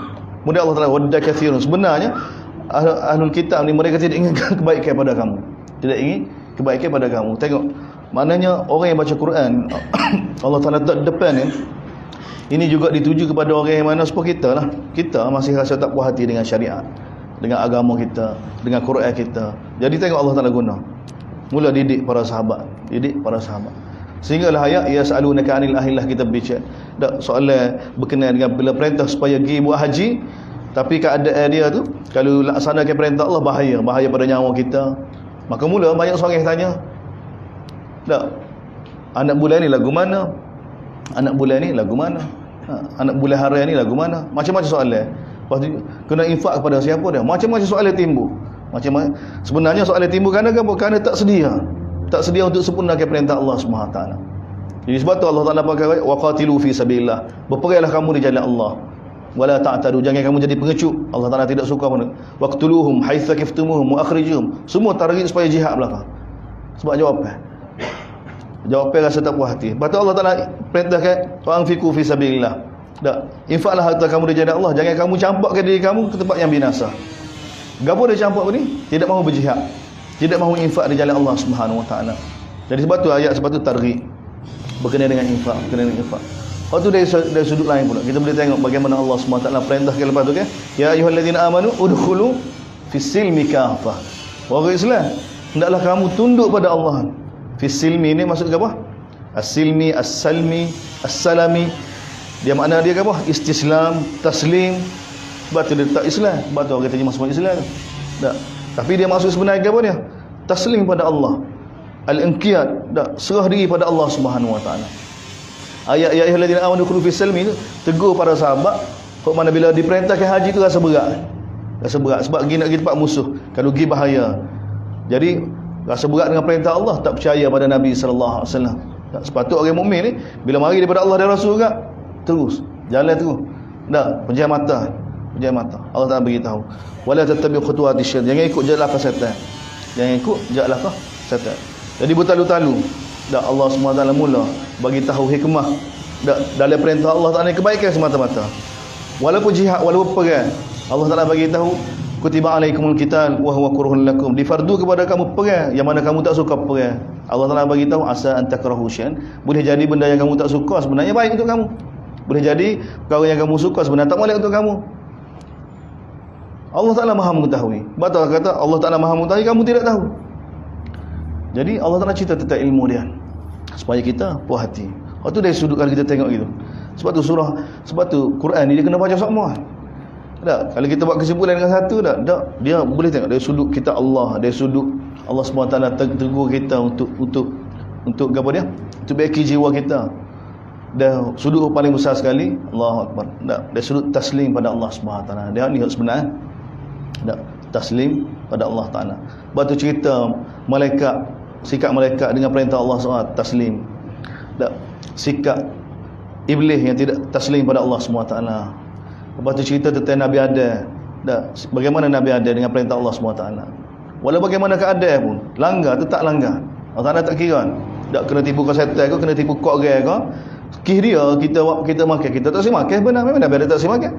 Kemudian Allah Ta'ala wadda kathirun, sebenarnya ahlul kitab ni mereka tidak ingin kebaikan pada kamu. Tidak ingin kebaikan pada kamu. Tengok, maknanya orang yang baca Quran Allah Ta'ala tak depan ni, ini juga dituju kepada orang yang mana supaya kita lah, kita masih rasa tak puas hati dengan syariat, dengan agama kita, dengan Quran kita. Jadi tengok Allah Ta'ala guna, mula didik para sahabat, didik para sahabat. Sehinggalah ayat yas'alunaka 'anil ahillah, kita bincang dak soalan berkenaan dengan bila perintah supaya pergi buat haji, tapi keadaan dia tu kalau laksanakan perintah Allah bahaya pada nyawa kita. Maka mula banyak seorang yang tanya, tak, anak bulan ni lagu mana? Anak bulan ni lagu mana? Anak bulan harian ni lagu mana? Macam-macam soalan. Lepas tu kena infak kepada siapa dia? Macam-macam soalan timbul. Macam-macam. Sebenarnya soalan timbul kerana apa? Kerana tak sedia untuk sempurnakan perintah Allah SWT. Jadi sebab tu Allah Ta'ala pakai waqatilu fi sabilillah, berperanglah kamu di jalan Allah, wala ta'tadu, jangan kamu jadi pengecut. Allah Ta'ala tidak suka pun. Waqtuluhum haitsu kiftumuhum wa akhrijuhum, semua target supaya jihad belaka. Sebab jawapan Jawapan rasa tak puas hati. Lepas tu Allah Ta'ala perintahkan wa anfiqu fi sabilillah. Tak. Infaklah harta kamu di jalan Allah. Jangan kamu campakkan diri kamu ke tempat yang binasa. Gapo dia campak ni? Tidak mahu berjihad. Tidak mahu infak di jalan Allah Subhanahu Wa Ta'ala. Jadi sebab tu ayat sebab tu targhib berkenaan dengan infak, berkenaan dengan infak. Lepas tu dari sudut lain pula kita boleh tengok bagaimana Allah Subhanahu Wa Ta'ala perintahkan lepas tu kan. Ya ayyuhallazina amanu udkhulu fis-silmi kafah. Orang Islam, hendaklah kamu tunduk pada Allah. Fis-silmi ni maksud apa? As-silmi, as-salmi, as-salami. Dia makna dia apa? Istislam, taslim. Sebab tu dia tak Islam. Sebab tu orang kata masuk Islam. Tak. Tapi dia maksud sebenarnya apa dia? Taslim pada Allah. Al-inqiyad, tak, serah diri pada Allah Subhanahu Wa Ta'ala. Ayat ya ayyuhallazina amanu udkhulu fis-silmi tu tegur para sahabat. Kok mana bila diperintahkan haji tu rasa berat. Rasa berat sebab pergi nak pergi tempat musuh. Kalau pergi bahaya. Jadi rasa berat dengan perintah Allah, tak percaya pada Nabi sallallahu alaihi wasallam. Sepatutnya orang mukmin ni bila mari daripada Allah dan Rasul juga terus jalan terus. Tak, pejam mata. Pejam mata. Allah Taala beritahu, wala tattabi'u khutuwatis syaitan. Jangan ikut jalan langkah syaitan. Jangan ikut jalan langkah syaitan. Jadi bertalu-talu. Tak, Allah SWT mula bagi tahu hikmah. Tak, dalam perintah Allah Taala kebaikan semata-mata. Walaupun jihad, walaupun perang, Allah Taala bagi tahu kutiba alaikumul qital wa huwa kurhun lakum. Difardu kepada kamu perang yang mana kamu tak suka perang. Allah Taala bagi tahu asa an takrahu syai'an. Boleh jadi benda yang kamu tak suka sebenarnya baik untuk kamu. Boleh jadi perkara yang kamu suka sebenarnya tak molek untuk kamu. Allah Taala Maha mengetahui. Betul kata Allah Taala Maha mengetahui, kamu tidak tahu. Jadi Allah Taala cerita tentang ilmu dia supaya kita puas hati. Waktu dari sudut kalau kita tengok gitu. Sebab tu Quran ni dia kena baca semua. Tak, kalau kita buat kesimpulan dengan satu tak, dia boleh tengok dari sudut kita Allah, dari sudut Allah SWT tegur kita untuk apa dia? Untuk baiki jiwa kita. Dan sudut paling besar sekali Allahu Akbar. Tak, dari sudut taslim pada Allah SWT. Dia ni sebenarnya. Tak, taslim pada Allah Taala. Batu cerita malaikat, sikap malaikat dengan perintah Allah SWT taslim. Tak, sikap iblis yang tidak taslim pada Allah SWT. Lepas tu cerita tentang Nabi Adam. Bagaimana Nabi Adam dengan perintah Allah SWT. Walau bagaimana keadaan pun, langgar tetap langgar. Allah Ta'ala tak kira. Tak kena tipu kau setan kau, kena tipu kau orang kau. Kih dia kita makan, kita tak boleh makan benar. Memang Nabi Adam tak boleh makan.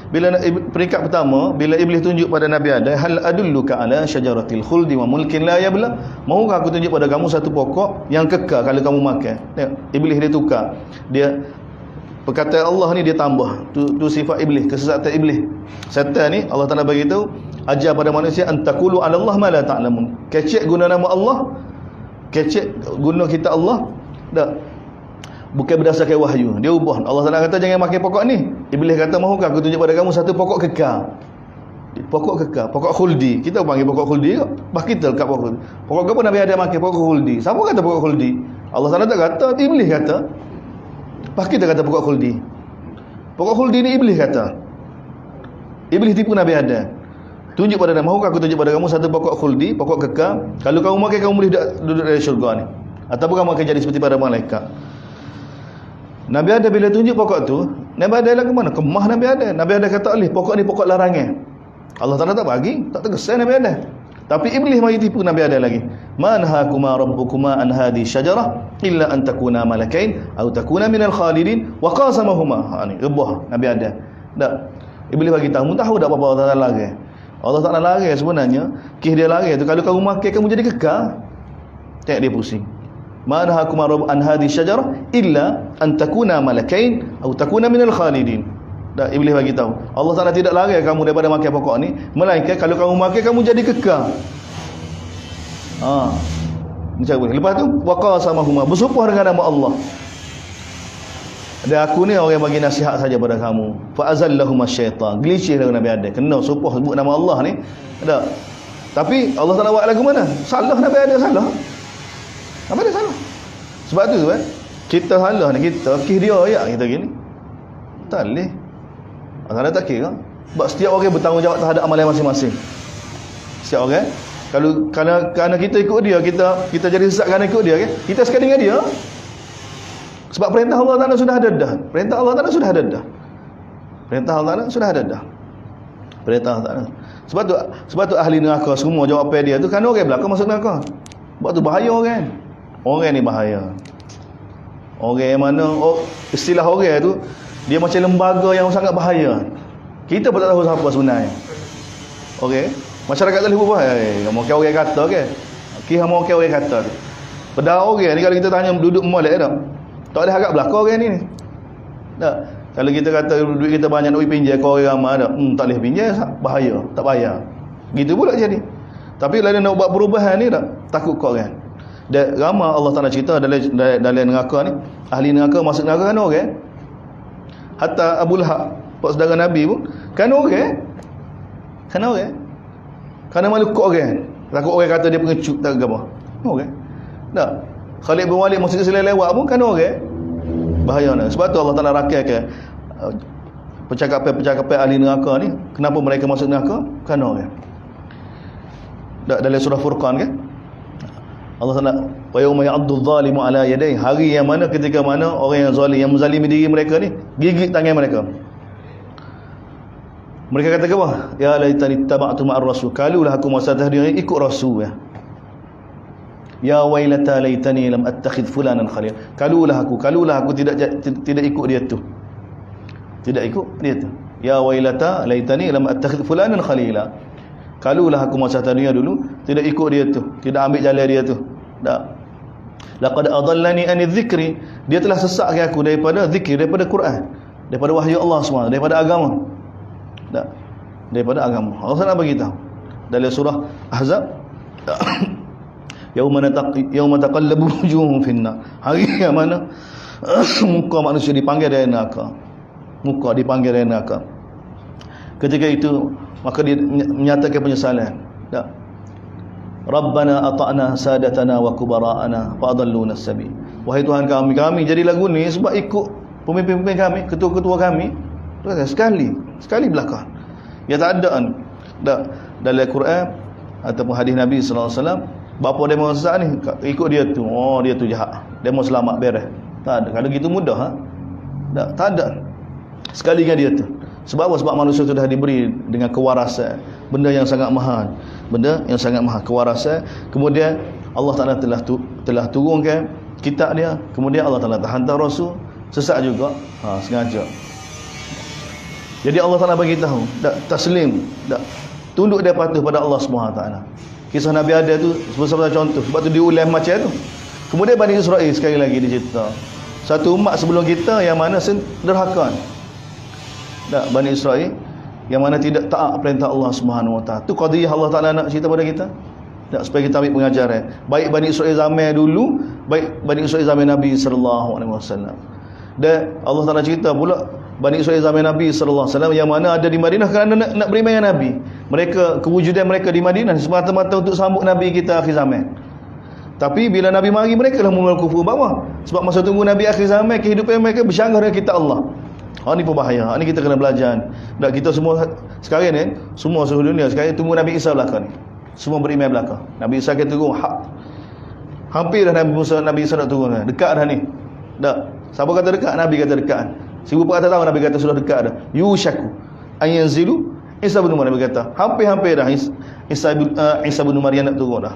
Bila peringkat pertama, bila iblis tunjuk pada Nabi Adam, hal adulluka ala syajaratil khuldi wa mulkin la yabla. Mahukah aku tunjuk pada kamu satu pokok yang kekal kalau kamu makan? Tengok, iblis dia tukar. Dia perkataan Allah ni dia tambah. Tu sifat iblis, kesesatan iblis. Setan ni Allah Taala bagi tahu, ajar pada manusia antaqulu 'ala Allah ma la ta'lamun. Kecek guna nama Allah, kecek guna kita Allah. Tak. Bukan berdasarkan wahyu. Dia ubah. Allah Taala kata jangan makan pokok ni. Iblis kata mahukah aku tunjuk pada kamu satu pokok kekal. Pokok kekal, pokok khuldi. Kita panggil pokok khuldi ke? Bah kita dekat pokok. Pokok apa Nabi ada makan pokok khuldi? Siapa kata pokok khuldi? Allah Taala tak kata, iblis kata. Bah kita kata pokok khuldi. Pokok khuldi ni iblis kata. Iblis tipu Nabi Adam. Tunjuk pada dia, mahukah aku tunjuk pada kamu satu pokok khuldi, pokok kekal. Kalau kamu makan kamu boleh duduk dari syurga ni. Ataupun kamu akan jadi seperti para malaikat. Nabi Adam bila tunjuk pokok tu, Nabi Adam lah ke mana? Kemah Nabi Adam. Nabi Adam kata alih, pokok ni pokok larangan. Allah Ta'ala tak bagi, tak tegaskan Nabi Adam. Tapi iblis mari tipu Nabi Adam lagi. Manhakuma rabbukuma an hadhi syajarah illa an takuna malakain atau takuna minal khalidin wa qasamahuma. Ha ni rebah Nabi Adam. Tak. Iblis bagi tahu, tahu tak apa-apa Allah Ta'ala larang. Allah Ta'ala larang sebenarnya, kih dia larang tu kalau kamu makan kamu jadi kekal. Tak dia pusing. Manhakuma rabb an hadhi syajarah illa an takuna malakain atau takuna minal khalidin. Dah iblis bagi tahu. Allah Taala tidak larang kamu daripada makan pokok ni, melainkan kalau kamu makan kamu jadi kekal. Macam boleh. Lepas tu waqa samahuma, bersumpah dengan nama Allah. Dan aku ni orang yang bagi nasihat saja pada kamu. Fa azallahuma syaitan. Gelicih dengan Nabi Adam. Kena sumpah sebut nama Allah ni. Ada. Tapi Allah Taala buat lagu mana? Salah Nabi Adam salah. Apa dia salah? Sebab tu kan kita salah ni, kita kih dia ayat kita gini. Tak boleh. Allah tak kira. Sebab setiap orang bertanggungjawab terhadap amalan masing-masing. Setiap orang kalau kerana kita ikut dia, kita jadi sesat kerana ikut dia kan. Kita sekali dengan dia. Sebab perintah Allah Taala sudah ada dah. Perintah Allah Taala sudah ada dah. Perintah Allah Taala sudah ada dah. Perintah Allah Taala. Sebab tu ahli neraka semua jawapan dia tu kan orang belakang masuk neraka. Sebab tu bahaya orang. Orang ni bahaya. Orang yang mana istilah orang tu dia macam lembaga yang sangat bahaya. Kita pun tak tahu siapa sebenarnya. Okey, masyarakat tak boleh buat. Mau kau orang kata ke? Ki hamo kau orang kata. Padahal orang ni kalau kita tanya duduk molek dah. Tak ada harap belaka orang ni. Tak. Kalau kita kata duit kita banyak nak pinjam kau orang ramai dah. Tak boleh pinjam, bahaya, tak bayar. Gitu pula jadi. Tapi kalau nak buat perubahan ni dah, takut kau orang. Dan ramai Allah Taala cerita dalam neraka ni, ahli neraka masuk neraka kan orang. Hatta Abu Lahab, pak saudara Nabi pun kan orang. Kan orang. Kerana malu kau orang. Takut orang kata dia pengecut tak apa. Orang. Tak. Khalid bin Walid masuk Islam lewat pun kan orang. Bahaya nak. Sebab tu Allah Taala rakyat percakapan ahli neraka ni, kenapa mereka masuk neraka? Kerana orang. Dalam surah Furqan kan? Allah Taala, wa yauma ya'addu adh-dhalimu ala yadayhi, hari yang mana ketika mana orang yang zalim, yang menzalimi diri mereka ni gigit tangan mereka. Mereka kata apa? Ya laitani taba'tu ma'ar rasul, kalulah aku masa tahdir ikut rasul ya. Ya wailata laitani lam attakhidh fulanan khalil. Kalulah aku tidak ikut dia tu. Tidak ikut dia tu. Ya wailata laitani lam attakhidh fulanan khalila. Kalulah aku masa dunia dulu tidak ikut dia tu, tidak ambil jalan dia tu. Tak. Laqad adallani an dzikri. Dia telah sesatkan aku daripada zikir, daripada Quran, daripada wahyu Allah SWT, daripada agama. Tak. Daripada agama. Allah SWT bagi tahu dalam surah Ahzab, Yauma taqallabu wujuhum finnar. Hari yang mana muka manusia dipanggil dari neraka. Muka dipanggil dari neraka. Ketika itu maka dia menyatakan penyesalan. Tak. Rabbana ata'na sadatana wa kubara'ana fa adalluna as-sabil. Wahai Tuhan kami jadi lagu ni sebab ikut pemimpin-pemimpin kami, ketua-ketua kami. Sekali belakang. Ya tak ada dalam Quran ataupun hadis Nabi sallallahu alaihi wasallam bapa demo sesat ni ikut dia tu. Oh, dia tu jahat. Demo selamat beres. Tak ada. Kalau gitu mudah tak ada. Sekali dengan dia tu. Sebab apa? Sebab manusia sudah diberi dengan kewarasan, benda yang sangat mahal. Kewarasan. Kemudian Allah Taala telah turunkan kitab dia. Kemudian Allah Taala hantar rasul sesat juga. Sengaja. Jadi Allah Taala bagi tahu, taslim, tunduk dia patuh pada Allah Subhanahu Wa Taala. Kisah Nabi Adam tu sebab contoh. Sebab tu diulang macam tu. Kemudian Bani Israel sekali lagi dicerita. Satu umat sebelum kita yang mana derhaka. Bani Israel yang mana tidak taat perintah Allah Subhanahu Wa Taala. Tu qadiyah Allah Taala nak cerita pada kita. Supaya kita ambil pengajaran. Baik Bani Israel zaman dulu, baik Bani Israel zaman Nabi sallallahu alaihi wasallam. Dan Allah Taala cerita pula Bani Israel zaman Nabi sallallahu alaihi wasallam yang mana ada di Madinah kerana nak beriman dengan Nabi. Mereka, kewujudan mereka di Madinah semata-mata untuk sambut Nabi kita akhir zaman. Tapi bila Nabi mari, mereka lah mula kufur bawah. Sebab masa tunggu Nabi akhir zaman, kehidupan mereka bercanggah dengan kita Allah. Ni pun bahaya. Ni kita kena belajar. Dan kita semua sekarang ni, semua seluruh dunia sekarang tunggu Nabi Isa belakang ni. Semua beriman belakang. Nabi Isa akan turun hak. Hampir dah Nabi Isa nak turun. Dekat dah ni. Dah. Siapa kata dekat? Nabi kata dekat. 1400 tahun Nabi kata sudah dekat dah. Yushaku ayanzilu Isa bin Maryam. Nabi kata hampir dah Isa bin Maryam nak turun dah.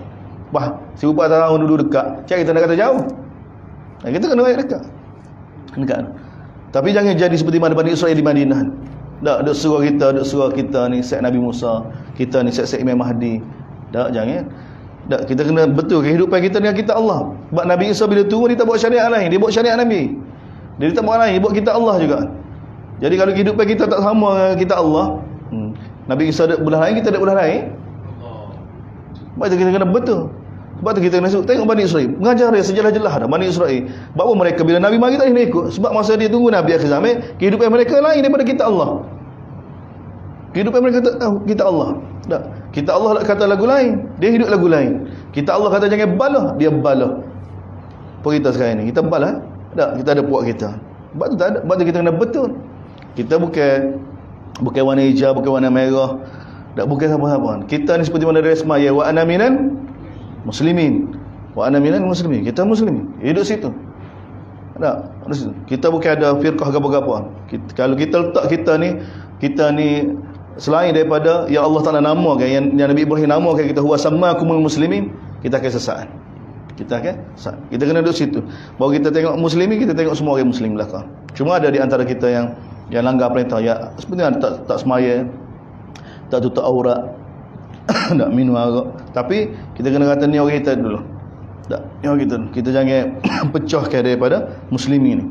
1400 tahun dulu dekat. Cak kita nak kata jauh. Kita kena ayat dekat. Tapi jangan jadi seperti mana Bani Israel di Madinah. Duk suruh kita ni set Nabi Musa, kita ni set Imam Mahdi. Jangan. Kita kena betul kehidupan kita dengan kita Allah. Sebab Nabi Isa bila turun dia tak buat syariat lain, dia buat syariat Nabi. Dia tak buat lain, dia buat kita Allah juga. Jadi kalau kehidupan kita tak sama dengan kita Allah, Nabi Isa ada belah lain, kita ada belah lain. Sebab itu kita kena betul. Sebab tu kita kena tengok Bani Israel. Mengajar dia sejarah jelas dah Bani Israel. Bahawa mereka bila Nabi mari tak boleh ikut. Sebab masa dia tunggu Nabi akhir zaman, kehidupan mereka lain daripada kita Allah. Kehidupan mereka tak tahu kita Allah. Tak. Kita Allah kata lagu lain, dia hidup lagu lain. Kita Allah kata jangan balah, dia balah. Apa kita sekarang ni? Kita balah? Tak, kita ada puak kita. Sebab tu tak ada. Sebab tu kita kena betul. Kita bukan warna hijau, bukan warna merah. Tak, bukan apa-apa. Kita ni seperti mana dari semaya, wa ana minan muslimin. Wa ana minal muslimin. Kita muslimin. Hidup situ. Tak? Kita bukan ada firqah apa-apa. Kalau kita letak kita ni selain daripada yang Allah Taala namakan, yang Nabi Ibrahim namakan kita huwa sammakumul muslimin, kita akan sesat. Kita kita kena duduk situ. Baru kita tengok muslimin, kita tengok semua orang muslim belakang. Cuma ada di antara kita yang langgar perintah, sebenarnya tak semaya, tak tutup aurat, tak minum arak. Tapi kita kena kata ni orang kita dulu. Tak, ni orang kita. Kita jangan pecahkan daripada muslimin ni.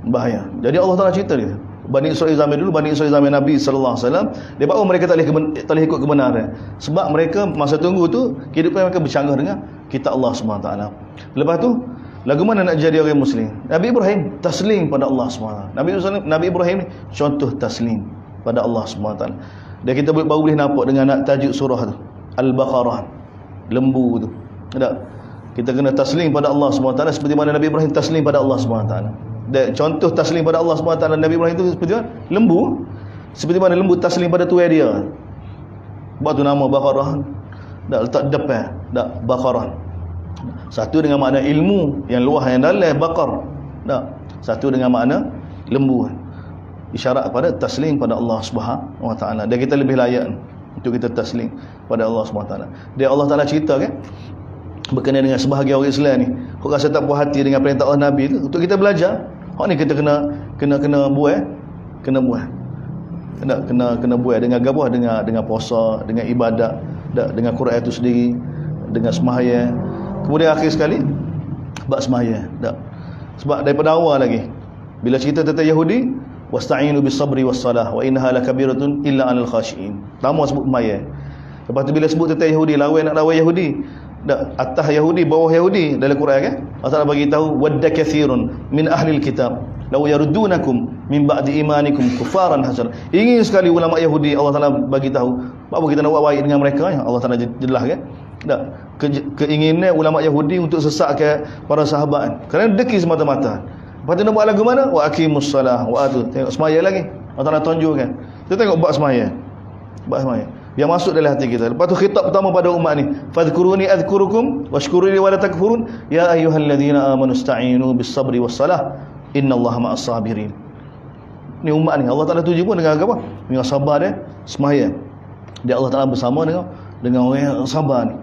Bahaya. Jadi Allah Taala cerita dia. Bani Israel zaman dulu, Bani Israel zaman Nabi sallallahu alaihi wasallam, dia baru mereka tak boleh ikut kebenaran. Sebab mereka masa tunggu tu kehidupan mereka bercanggah dengan kitab Allah SWT. Lepas tu lagu mana nak jadi orang muslim? Nabi Ibrahim taslim pada Allah SWT. Nabi Ibrahim ni contoh taslim pada Allah SWT. Dan kita baru boleh nampak dengan nak tajuk surah tu, Al-Baqarah, lembu tu. Tak? Kita kena taslim pada Allah SWT seperti mana Nabi Ibrahim taslim pada Allah SWT. Dan contoh taslim pada Allah SWT Nabi Ibrahim itu seperti mana? Lembu. Seperti mana lembu taslim pada tuai dia. Sebab tu nama Baqarah. Tak letak depan. Tak, Baqarah. Satu dengan makna ilmu yang luas yang dalam, Baqar. Tak. Satu dengan makna lembu. Isyarat kepada taslim pada Allah SWT. Dan kita lebih layak untuk kita taslim pada Allah SWT. Dia Allah Ta'ala cerita kan, berkenaan dengan sebahagian orang Islam ni, kau rasa tak puas hati dengan perintah Allah Nabi tu, untuk kita belajar. Hak ni kita kena buat, kena buat dengan gabah, dengan puasa, dengan ibadat, dengan Quran itu sendiri, dengan sembahyang. Kemudian akhir sekali bab sembahyang. Sebab daripada awal lagi bila cerita tentang Yahudi, wasta'inu bis-sabri was-salah wa innaha lakabiratun illa 'alal khashiin. Pertama sebut sembahyang. Lepas tu bila sebut tentang Yahudi, lawan Yahudi, atas Yahudi, bawah Yahudi dalam Quran kan, Allah Taala bagi tahu wadda katsirun min ahli alkitab law yaruddunakum min ba'di imanikum kufaran hasar. Ingin sekali ulama Yahudi, Allah Taala bagi tahu apa kita nak buat baik dengan mereka ya. Allah Taala jelas kan. Tak, keinginan ulama Yahudi untuk sesatkan para sahabat kerana deki semata-mata. Lepas tu nak buat lagu mana? Wa aqimus salah wa atu. Tengok semaya lagi. Allah Taala tunjukkan. Kita tengok bab semaya. Bab semaya yang masuk dalam hati kita. Lepas tu khitab pertama pada umat ni, fadhkuruni adhkurukum washkuruni wa la takfurun ya ayyuhalladzina amanu ista'inu bis-sabri was-salah innallaha ma'as sabirin. Ni umat ni Allah Taala tuju pun dengan apa? Dengan sabar dia, semaya. Dia Allah Taala bersama dengan orang yang sabar ni.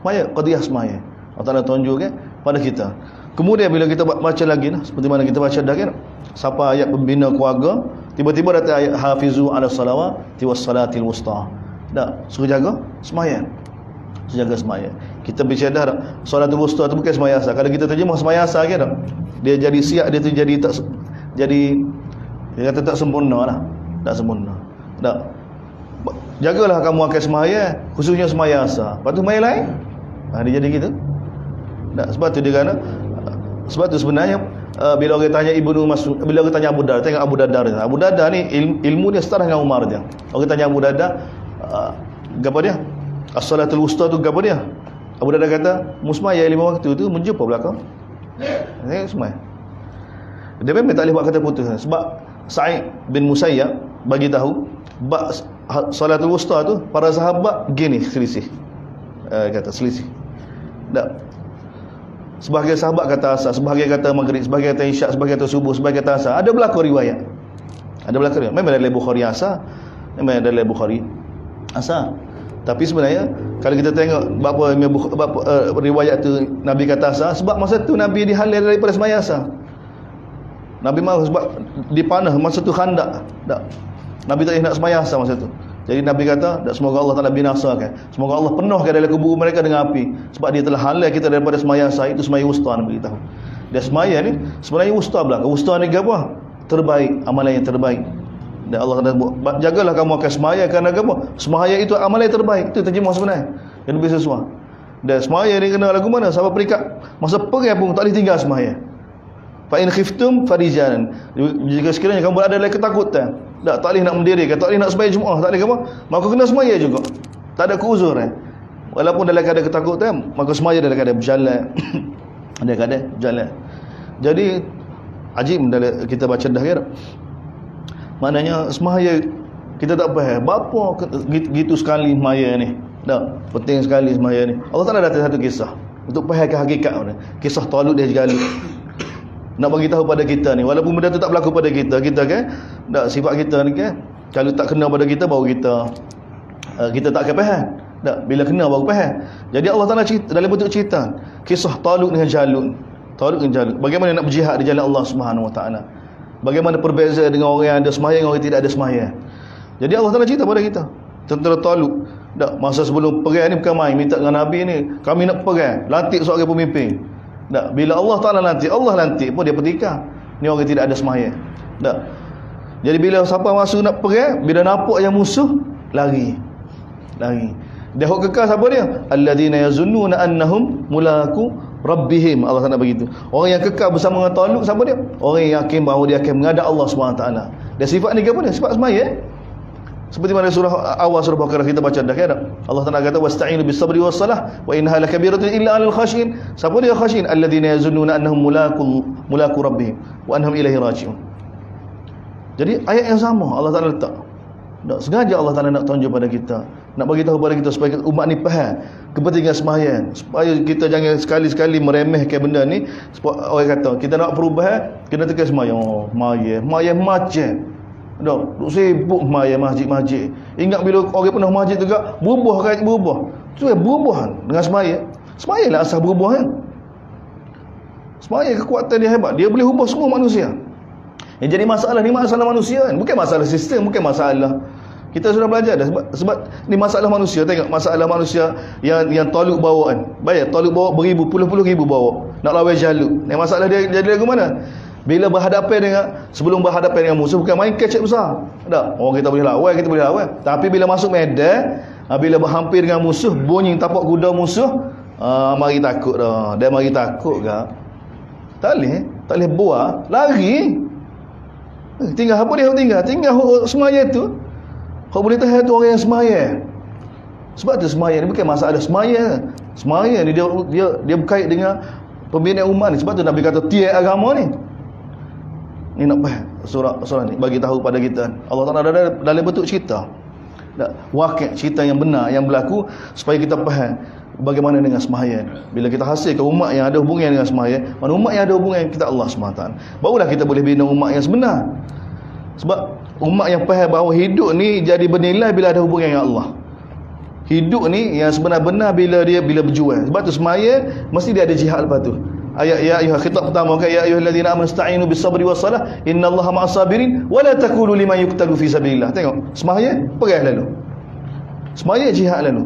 Semaya, qadiyah semaya. Allah Taala tunjukkan pada kita. Kemudian bila kita baca lagi nah, seperti mana kita baca dah kan, siapa ayat pembina keluarga, tiba-tiba datang ayat hafizu 'ala salawati was-salatil wusta. Tak, suruh jaga sembahyang. Suruh jaga sembahyang. Kita bicara dah salatul wusta tu bukan sembahyang asal. Kalau kita terjemah sembahyang asal kan, dia jadi siap, dia tu jadi tak, jadi dia kata tak sempurna lah. Tak sempurna. Tak. Jagalah kamu akan sembahyang, khususnya sembahyang asal. Lepas tu sembahyang lain, dia jadi gitu. Tak, sebab tu dia kata, sebab tu sebenarnya bila orang tanya Ibnu Mas'ud, bila orang tanya Abu Darda, tengok Abu Darda ni. Abu Darda ni ilmu dia setara dengan Umar dia. Orang tanya Abu Darda, apa dia? As-salatul wusta tu apa dia? Abu Darda kata, musmaya 5 waktu tu menjumpa belakang. Semai. Dia memang tak boleh buat kata putus. Sebab Sa'id bin Musayyab bagi tahu bab salatul wusta tu para sahabat gini selisih. Kata selisih. Tak. Sebahagian sahabat kata asar, sebahagian kata maghrib, sebahagian kata isyak, sebahagian kata subuh, sebahagian kata asar. Ada berlaku riwayat. Ada berlaku riwayat. Memang dalam Bukhari asar, memang dalam Bukhari asar. Tapi sebenarnya kalau kita tengok berapa riwayat tu Nabi kata asar, sebab masa tu Nabi dihalal daripada sembahyang asar. Nabi mahu sebab dipanah masa tu khandak. Tak. Nabi tak nak sembahyang asar masa tu. Jadi Nabi kata, semoga Allah Taala binasakan. Semoga Allah penuhkan dalam kubur mereka dengan api. Sebab dia telah halal kita daripada sembahyang asar. Itu sembahyang wusta, Nabi beritahu. Dia sembahyang ni sebenarnya wusta belaka. Wusta ni apa? Terbaik, amalan yang terbaik. Dan Allah Taala jagalah kamu akan sembahyang kerana apa? Sembahyang itu amalan yang terbaik. Itu terjemah sebenarnya. Yang lebih sesuai. Dan sembahyang ni kena lagu mana? Sahabat perikat masa perang pun tak boleh tinggal sembahyang. Fa in khiftum farijalan. Jika sekiranya kamu berada dalam ketakutan, tak boleh nak mendirikan, tak boleh nak sembahyang Jumaat, tak boleh apa, maka kena sembahyang juga. Tak ada keuzur Walaupun dalam keadaan ketakutan, maka sembahyang dalam keadaan berjalan. Dalam keadaan berjalan. Jadi ajib dalam kita baca dah kan. Maknanya sembahyang kita tak faham berapa gitu sekali sembahyang ni. Tak, penting sekali sembahyang ni. Allah Taala datang satu kisah untuk fahamkan hakikat dia. Kisah Talut dia Jalut. Nak bagi tahu pada kita ni, walaupun benda tu tak berlaku pada kita kan, tak, sifat kita ni kan, kalau tak kena pada kita baru kita tak akan faham. Tak, bila kena baru faham. Jadi Allah Taala cerita dalam bentuk cerita kisah Talut dengan Jalut. Talut dengan Jalut. Bagaimana nak berjihad di jalan Allah Subhanahu Wa Taala. Bagaimana perbezaan dengan orang yang ada sembahyang dengan orang yang tidak ada sembahyang. Jadi Allah Taala cerita pada kita tentang Talut. Tak, masa sebelum perang ni bukan main, minta dengan Nabi ni, kami nak perang, lantik seorang pemimpin. Tak, bila Allah Taala lantik pun dia petikan. Ni orang tidak ada sembahyang. Tak. Jadi bila siapa masuk nak perang, bila nampak yang musuh, lari. Dia hok kekal siapa dia? Alladzina yazunnuna annahum mulaku rabbihim. Allah Taala begitu. Orang yang kekal bersama dengan Talut siapa dia? Orang yang yakin bahawa dia akan menghadap Allah Subhanahu Taala. Dia sifat ni apa dia? Sifat sembahyang. Seperti mana surah awal surah Baqarah kita baca dah kan? Allah Taala kata wasta'inu bis sabri was salah wa innaha lakabiratun illa 'alal khashin. Siapa dia khashin? Alladzina yazunnuna annahum mulaku rabbihim wa annahum ilaihi raji'un. Jadi ayat yang sama Allah Taala letak. Tak sengaja Allah Taala nak tunjuk pada kita, nak bagi tahu pada kita supaya umat ni faham kepentingan sembahyang, supaya kita jangan sekali-sekali meremehkan benda ni. Orang kata kita nak perubahan, kena tekan sembahyang. Oh, sembahyang macam dah duk sibuk sembahyang masjid-masjid. Ingat bila orang penuh masjid juga berubah. Tu berubah dengan sembahyang. Sembahyanglah asal berubah kan. Sembahyang kekuatan dia hebat, dia boleh ubah semua manusia. Yang jadi masalah ni masalah manusia kan, bukan masalah sistem, bukan masalah. Kita sudah belajar dah sebab ni masalah manusia. Tengok masalah manusia yang Talut bawa kan. Bayar Talut bawa beribu, puluh ribu bawa nak lawan Jalut. Ni masalah dia jadi lagu mana? Bila sebelum berhadapan dengan musuh bukan main kecek besar. Tak, orang kita boleh lawan, Tapi bila masuk medan, bila berhampir dengan musuh, bunyi tapak kuda musuh, mari takut dah. Dia mari takut ke? Tak boleh buat, lari. Tinggal apa dia tinggal semaya tu. Kau boleh tahan tu orang yang semaya. Sebab tu semaya ni bukan masalah semaya. Semaya ni dia berkait dengan pembinaan umat ni. Sebab tu Nabi kata tiada agama ni. Ni nak faham surah ni bagi tahu pada kita. Allah Taala ada dalam bentuk cerita. Wakil cerita yang benar yang berlaku supaya kita faham bagaimana dengan sembahyang. Bila kita hasilkan umat yang ada hubungan dengan sembahyang, mana umat yang ada hubungan dengan kita Allah SWT, barulah kita boleh bina umat yang sebenar. Sebab umat yang faham bahawa hidup ni jadi bernilai bila ada hubungan dengan Allah. Hidup ni yang sebenar-benar bila berjuang. Sebab tu sembahyang mesti dia ada jihad lepas tu. Ayat ya ayuha khitab pertama kan, ya ayyuhallazina amanu ista'inu bis sabri was salah innallaha ma'as sabirin wa la taqulu liman yuqtalu fi sabilillah. Tengok, sembahyang perang lalu. Sembahyang jihad lalu.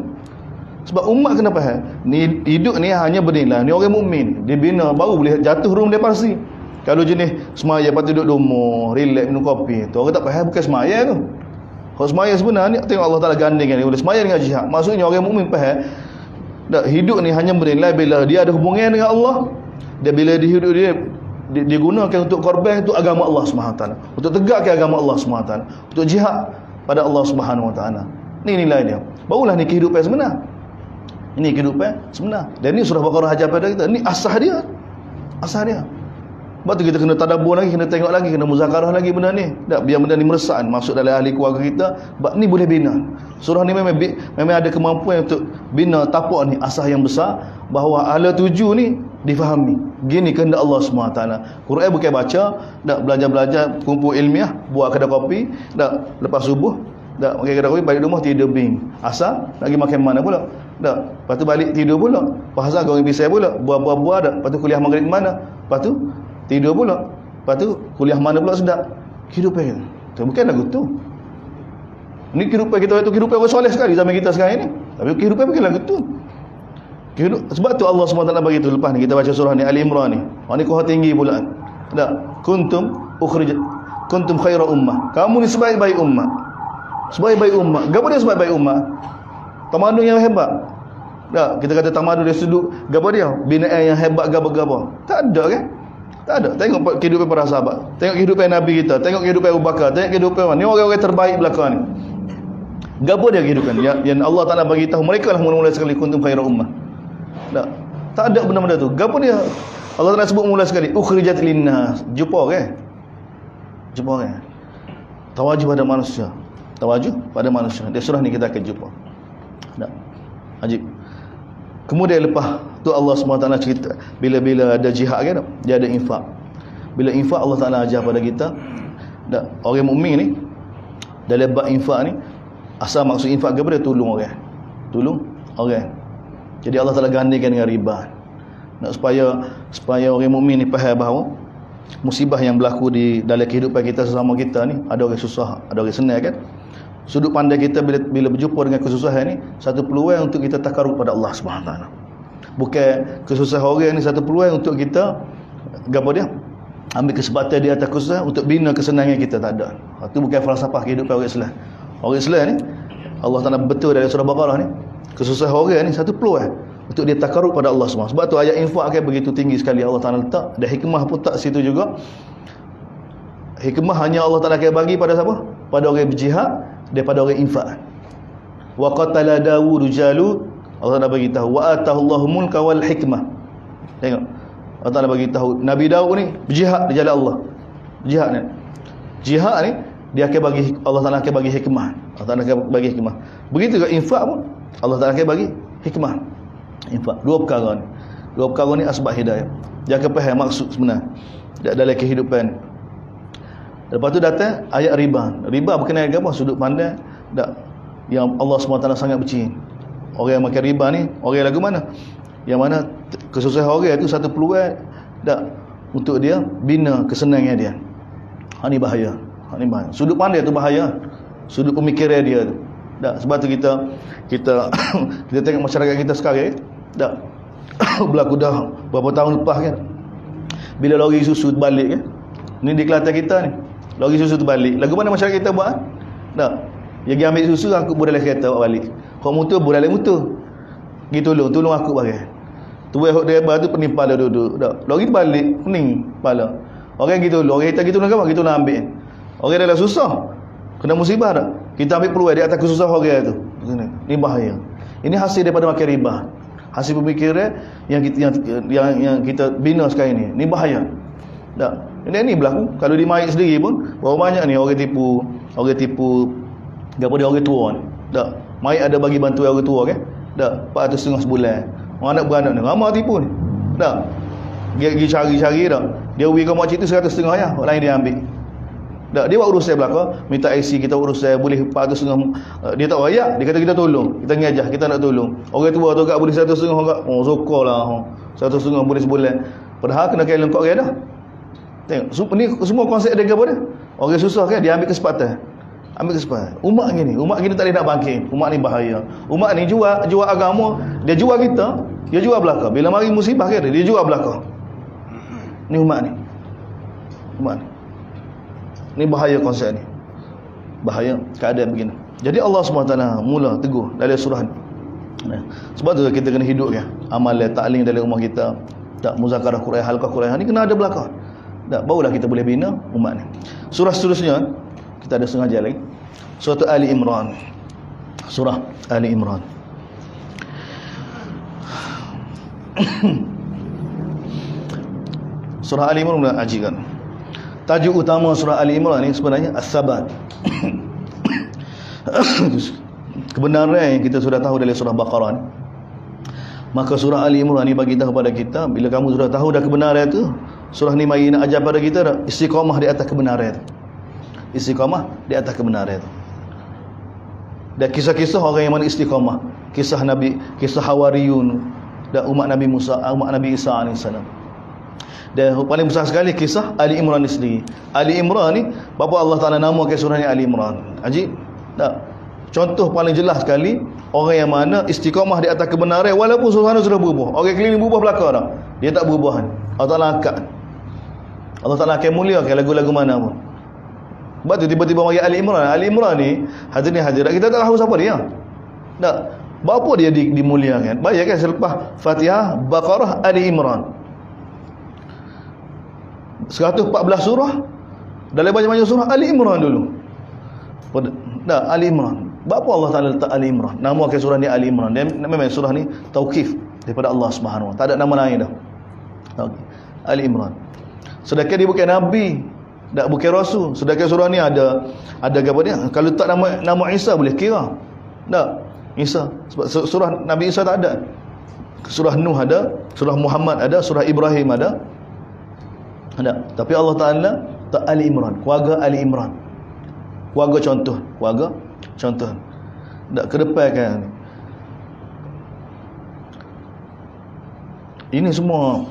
Sebab umat kena faham, ni hidup ni hanya bernilai ni orang mukmin. Dia bina baru boleh jatuh room dia pasti. Kalau jenis sembahyang lepas tu duduk rumah, relax minum kopi, tu orang tak faham bukan sembahyang tu. Kalau sembahyang sebenarnya tengok Allah Taala gandingkan dia boleh sembahyang dengan jihad. Maksudnya orang mukmin faham tak, hidup ni hanya bernilai bila dia ada hubungan dengan Allah. Dia bila dia hidup dia gunakan untuk korban untuk agama Allah SWT, untuk tegakkan agama Allah SWT, untuk jihad pada Allah SWT. Ni nilai dia. Barulah ni kehidupan sebenar. Ini kehidupan sebenar. Dan ni surah Baqarah ajar pada kita. Ni asas dia. Sebab tu kita kena tadabbur lagi, kena tengok lagi, kena muzakarah lagi benda ni. Tak, biar benda ni meresap masuk dalam ahli keluarga kita. Sebab ni boleh bina. Surah ni memang ada kemampuan untuk bina tapak ni, asas yang besar bahawa ala tuju ni difahami. Gini kehendak Allah SWT. Quran bukan baca, tak belajar-belajar, kumpul ilmiah, buat kedai kopi, tak lepas subuh, tak makan kedai kopi, balik rumah tidur bing. Asal lagi makan mana pula? Tak. Lepas tu balik tidur pula. Pasal goreng pisang pula, buah-buah dah. Lepas tu kuliah maghrib mana? Lepas tu tidur pula. Lepas tu kuliah mana pula sedap. Kehidupan tu bukan lagu tu. Ni kehidupan kita tu kehidupan orang soleh sekali zaman kita sekarang ni. Tapi kehidupan bukan lagu tu. Sebab tu Allah SWT bagi tu lepas ni kita baca surah ni Ali Imran ni. Ni kuah tinggi pula. Tak. Kuntum khaira ummah. Kamu ni sebaik-baik ummah. Sebaik-baik ummah. Gapo dia sebaik-baik ummah? Tamadun yang hebat. Tak, kita kata tamadun dari sudut gapo dia? Binaan yang hebat gapo-gapo. Tak ada kan? Tak ada. Tengok kehidupan para sahabat. Tengok kehidupan Nabi kita. Tengok kehidupan Abu Bakar. Tengok kehidupan ni orang-orang terbaik belakang ni. Gapo dia kehidupan? Yang Allah Taala bagi tahu mereka lah mula-mula sekali kuntum khaira ummah. Tak ada benda-benda tu. Gapo dia? Allah Taala sebut mula sekali ukhrijat linnas. Jumpa kan? Tawajuh pada manusia. Dia surah ni kita akan jumpa. Tak. Ajib. Kemudian lepas tu Allah SWT cerita bila ada jihad kan, dia ada infak. Bila infak Allah Taala ajar pada kita, tak, orang mukmin ni dalam bab infak ni, asal maksud infak kepada tolong orang. tolong orang. Jadi Allah Taala gandikan dengan riba. Nak supaya orang mukmin ni faham bahawa musibah yang berlaku di dalam kehidupan kita sesama kita ni, ada orang susah, ada orang senang kan. Sudut pandang kita bila berjumpa dengan kesusahan ni, satu peluang untuk kita takarrub pada Allah Subhanahu Taala. Bukan kesusahan orang ni satu peluang untuk kita gapo dia? Ambil kesempatan di atas kesusahan untuk bina kesenangan kita, tak ada. Itu bukan falsafah kehidupan orang Islam. Orang Islam ni Allah Taala betul dalam surah Baqarah ni, kesusahan orang ni satu peluang untuk dia takarrub pada Allah SWT. Sebab tu ayat infak kan begitu tinggi sekali Allah Taala letak. Dan hikmah pun tak situ juga. Hikmah hanya Allah Taala akan bagi pada siapa? Pada orang berjihad, daripada orang infak. Wa qatala Dawud Jalut, Allah Taala bagi tahu, wa atahullahu mulka wal hikmah. Tengok, Allah Taala bagi tahu Nabi Daud ni berjihad di jalan Allah. Jihad ni dia akan bagi, Allah Taala akan bagi hikmah. Allah Taala akan bagi hikmah. Begitu juga infak pun Allah Taala akan bagi hikmah. Infak. Dua perkara ni asbab hidayah. Jangan faham maksud sebenar dalam kehidupan. Lepas tu datang ayat riba. Riba berkenaan dengan apa? Sudut pandang tak yang Allah SWT sangat benci. Orang yang makan riba ni orang lagu mana? Yang mana kesusahan orang itu satu peluang tak untuk dia bina kesenangan dia. Ini bahaya. Sudut pandang tu bahaya. Sudut pemikiran dia tu. Tak, sebab tu kita tengok masyarakat kita sekarang tak berlaku dah berapa tahun lepas kan, bila lori susu terbalik kan, ni di Kelantan kita ni lori susu terbalik, lagu mana masyarakat kita buat tak, dia pergi ambil susu, aku buat dalam kereta bawa balik, kau motor buat dalam motor pergi tolong aku bagai tu buat driver tu penipal dia duduk tak, lori terbalik pening kepala orang gitu, orang kita gitu nak apa, kita nak ambil orang dalam susah kena musibah tak, kita ambil peluang di atas kesusahan orang tu. Ini bahaya. Ini hasil daripada makan riba. Hasil pemikiran yang kita bina sekarang ni. Ini bahaya. Tak. Ini berlaku. Kalau di Maik sendiri pun berapa banyak ni orang tipu daripada orang tua ni. Tak. Maik ada bagi bantuan orang tua kan? Tak. 400 sebulan. Orang anak beranak ni ramai tipu ni. Tak. Dia pergi cari-cari tak. Dia bagi kau makcik tu 150 ya. Orang lain dia ambil. Tak, dia buat urusan belakang, minta IC, kita urusan boleh 400 dia tak rayak, dia kata kita tolong, kita ngajah, kita nak tolong. Orang tua tu kat boleh 150 kat, syukurlah 150 boleh sebulan. Padahal kena kaya lengkap dia dah. Tengok, ni semua konsep dia apa dia? Orang susah kan, dia ambil kesempatan. Umat gini tak boleh nak bangkit. Umat ni bahaya. Umat ni jual agama, dia jual kita, dia jual belakang. Bila mari musibah kan, dia jual belakang. Ni umat ni. Ni bahaya konsep ni. Bahaya keadaan begini. Jadi Allah SWT mula teguh dalam surah ni. Sebab tu kita kena hidupkan amalan taklim dalam rumah kita. Tak, muzakarah Quran, halqah Quran ni kena ada belakang. Tak, barulah kita boleh bina umat ni. Surah seterusnya kita ada setengah jam lagi. Surah Ali Imran. Surah Ali Imran. Surah Ali Imran boleh ajikan. Tajuk utama surah Ali Imran ni sebenarnya as-sabat. Kebenaran yang kita sudah tahu dari surah Baqarah ni. Maka surah Ali Imran ni bagi tahu kepada kita, bila kamu sudah tahu dah kebenaran itu, surah ni mari nak ajar pada kita dah istiqamah di atas kebenaran itu. Istiqamah di atas kebenaran itu. Dan kisah-kisah orang yang mana istiqamah, kisah Nabi, kisah Hawariyun dan umat Nabi Musa, umat Nabi Isa alaihissalam. Dan paling besar sekali kisah Ali Imran ni sendiri. Ali Imran ni, bapa Allah Taala namakan surah ni Ali Imran. Ajib. Tak. Contoh paling jelas sekali orang yang mana istiqamah di atas kebenaran walaupun suasana sudah berubah. Orang keliling berubah belaka dah. Dia tak berubah. Allah Taala angkat. Allah Taala akan muliakan lagu-lagu mana pun. Sebab tu tiba-tiba mari Ali Imran. Ali Imran ni hadirin kita tak tahu siapa dia. Tak. Bapa dia dimuliakan. Bayangkan selepas Fatihah, Baqarah, Ali Imran. 114 surah. Dalam banyak-banyak surah Ali Imran dulu. Dah Ali Imran. Bapa Allah Taala letak Ali Imran. Nama ke surah ni Ali Imran. Dia memang surah ni tauqif daripada Allah Subhanahu Wa. Tak ada nama lain dah. Okay. Ali Imran. Sedangkan dia bukan nabi, tak bukan rasul. Sedangkan surah ni ada apa dia? Kalau tak nama Isa boleh kira. Tak. Isa. Sebab surah Nabi Isa tak ada. Surah Nuh ada, surah Muhammad ada, surah Ibrahim ada. Ada. Tapi Allah Taala tak Ali Imran, keluarga Ali Imran. Keluarga contoh. Tak ke depan kan. Ini semua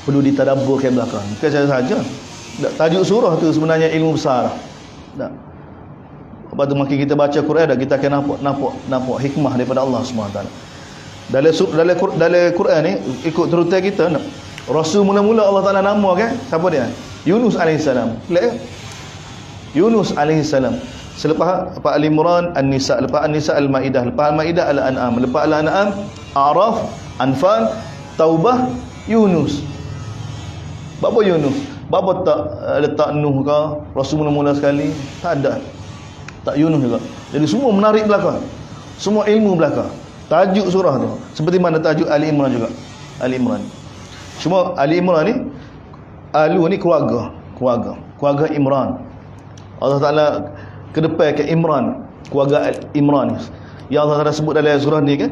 perlu ditadabbur ke belakang. Bukan saja. Tajuk surah tu sebenarnya ilmu besar. Tak. Lepas tu makin kita baca Quran dah, kita akan nampak hikmah daripada Allah SWT. Dalam Quran ni ikut turutan kita, Rasul mula-mula Allah Taala nama kan, siapa dia? Yunus alaihissalam. Yunus alaihissalam. Selepas Al-Imran, An-Nisa, lepas An-Nisa Al-Maidah, lepas Al-Maidah Al-An'am, lepas Al-An'am A'raf, Anfal, Taubah, Yunus. Apa Yunus? Bapa tak letak Nuh ke? Rasul mula-mula sekali? Tak ada. Tak Yunus juga. Jadi semua menarik belakang. Semua ilmu belakang. Tajuk surah tu seperti mana tajuk Ali Imran juga. Ali Imran. Cuma Ali Imran ni, Alu ni keluarga Imran. Allah Taala ke depan ke Imran, keluarga Imran. Yang Allah Taala sebut dalam surah ni kan?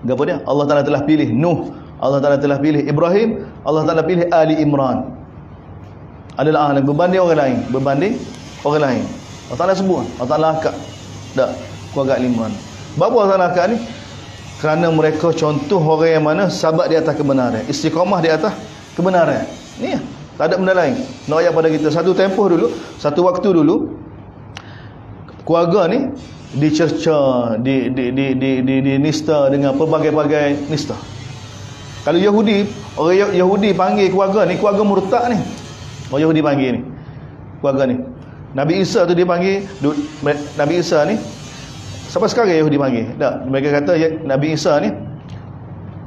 Apa dia? Allah Taala telah pilih Nuh, Allah Taala telah pilih Ibrahim, Allah Taala pilih Ali Imran. Adalah ahli berbanding orang lain, Allah Taala sebut, Allah Taala akak dak keluarga Ali Imran. Bapa Allah Taala akak ni kerana mereka contoh orang yang mana sabat di atas kebenaran, istiqamah di atas kebenaran. Ni tak ada benda lain. Nak ayat pada kita satu tempoh dulu, satu waktu dulu, keluarga ni dicerca, di nista dengan pelbagai-bagai nista. Kalau Yahudi, orang Yahudi panggil keluarga ni keluarga murtad ni. Orang Yahudi panggil ni keluarga ni. Nabi Isa tu dia panggil Nabi Isa ni sampai sekarang Yahudi panggil. Tak, mereka kata Nabi Isa ni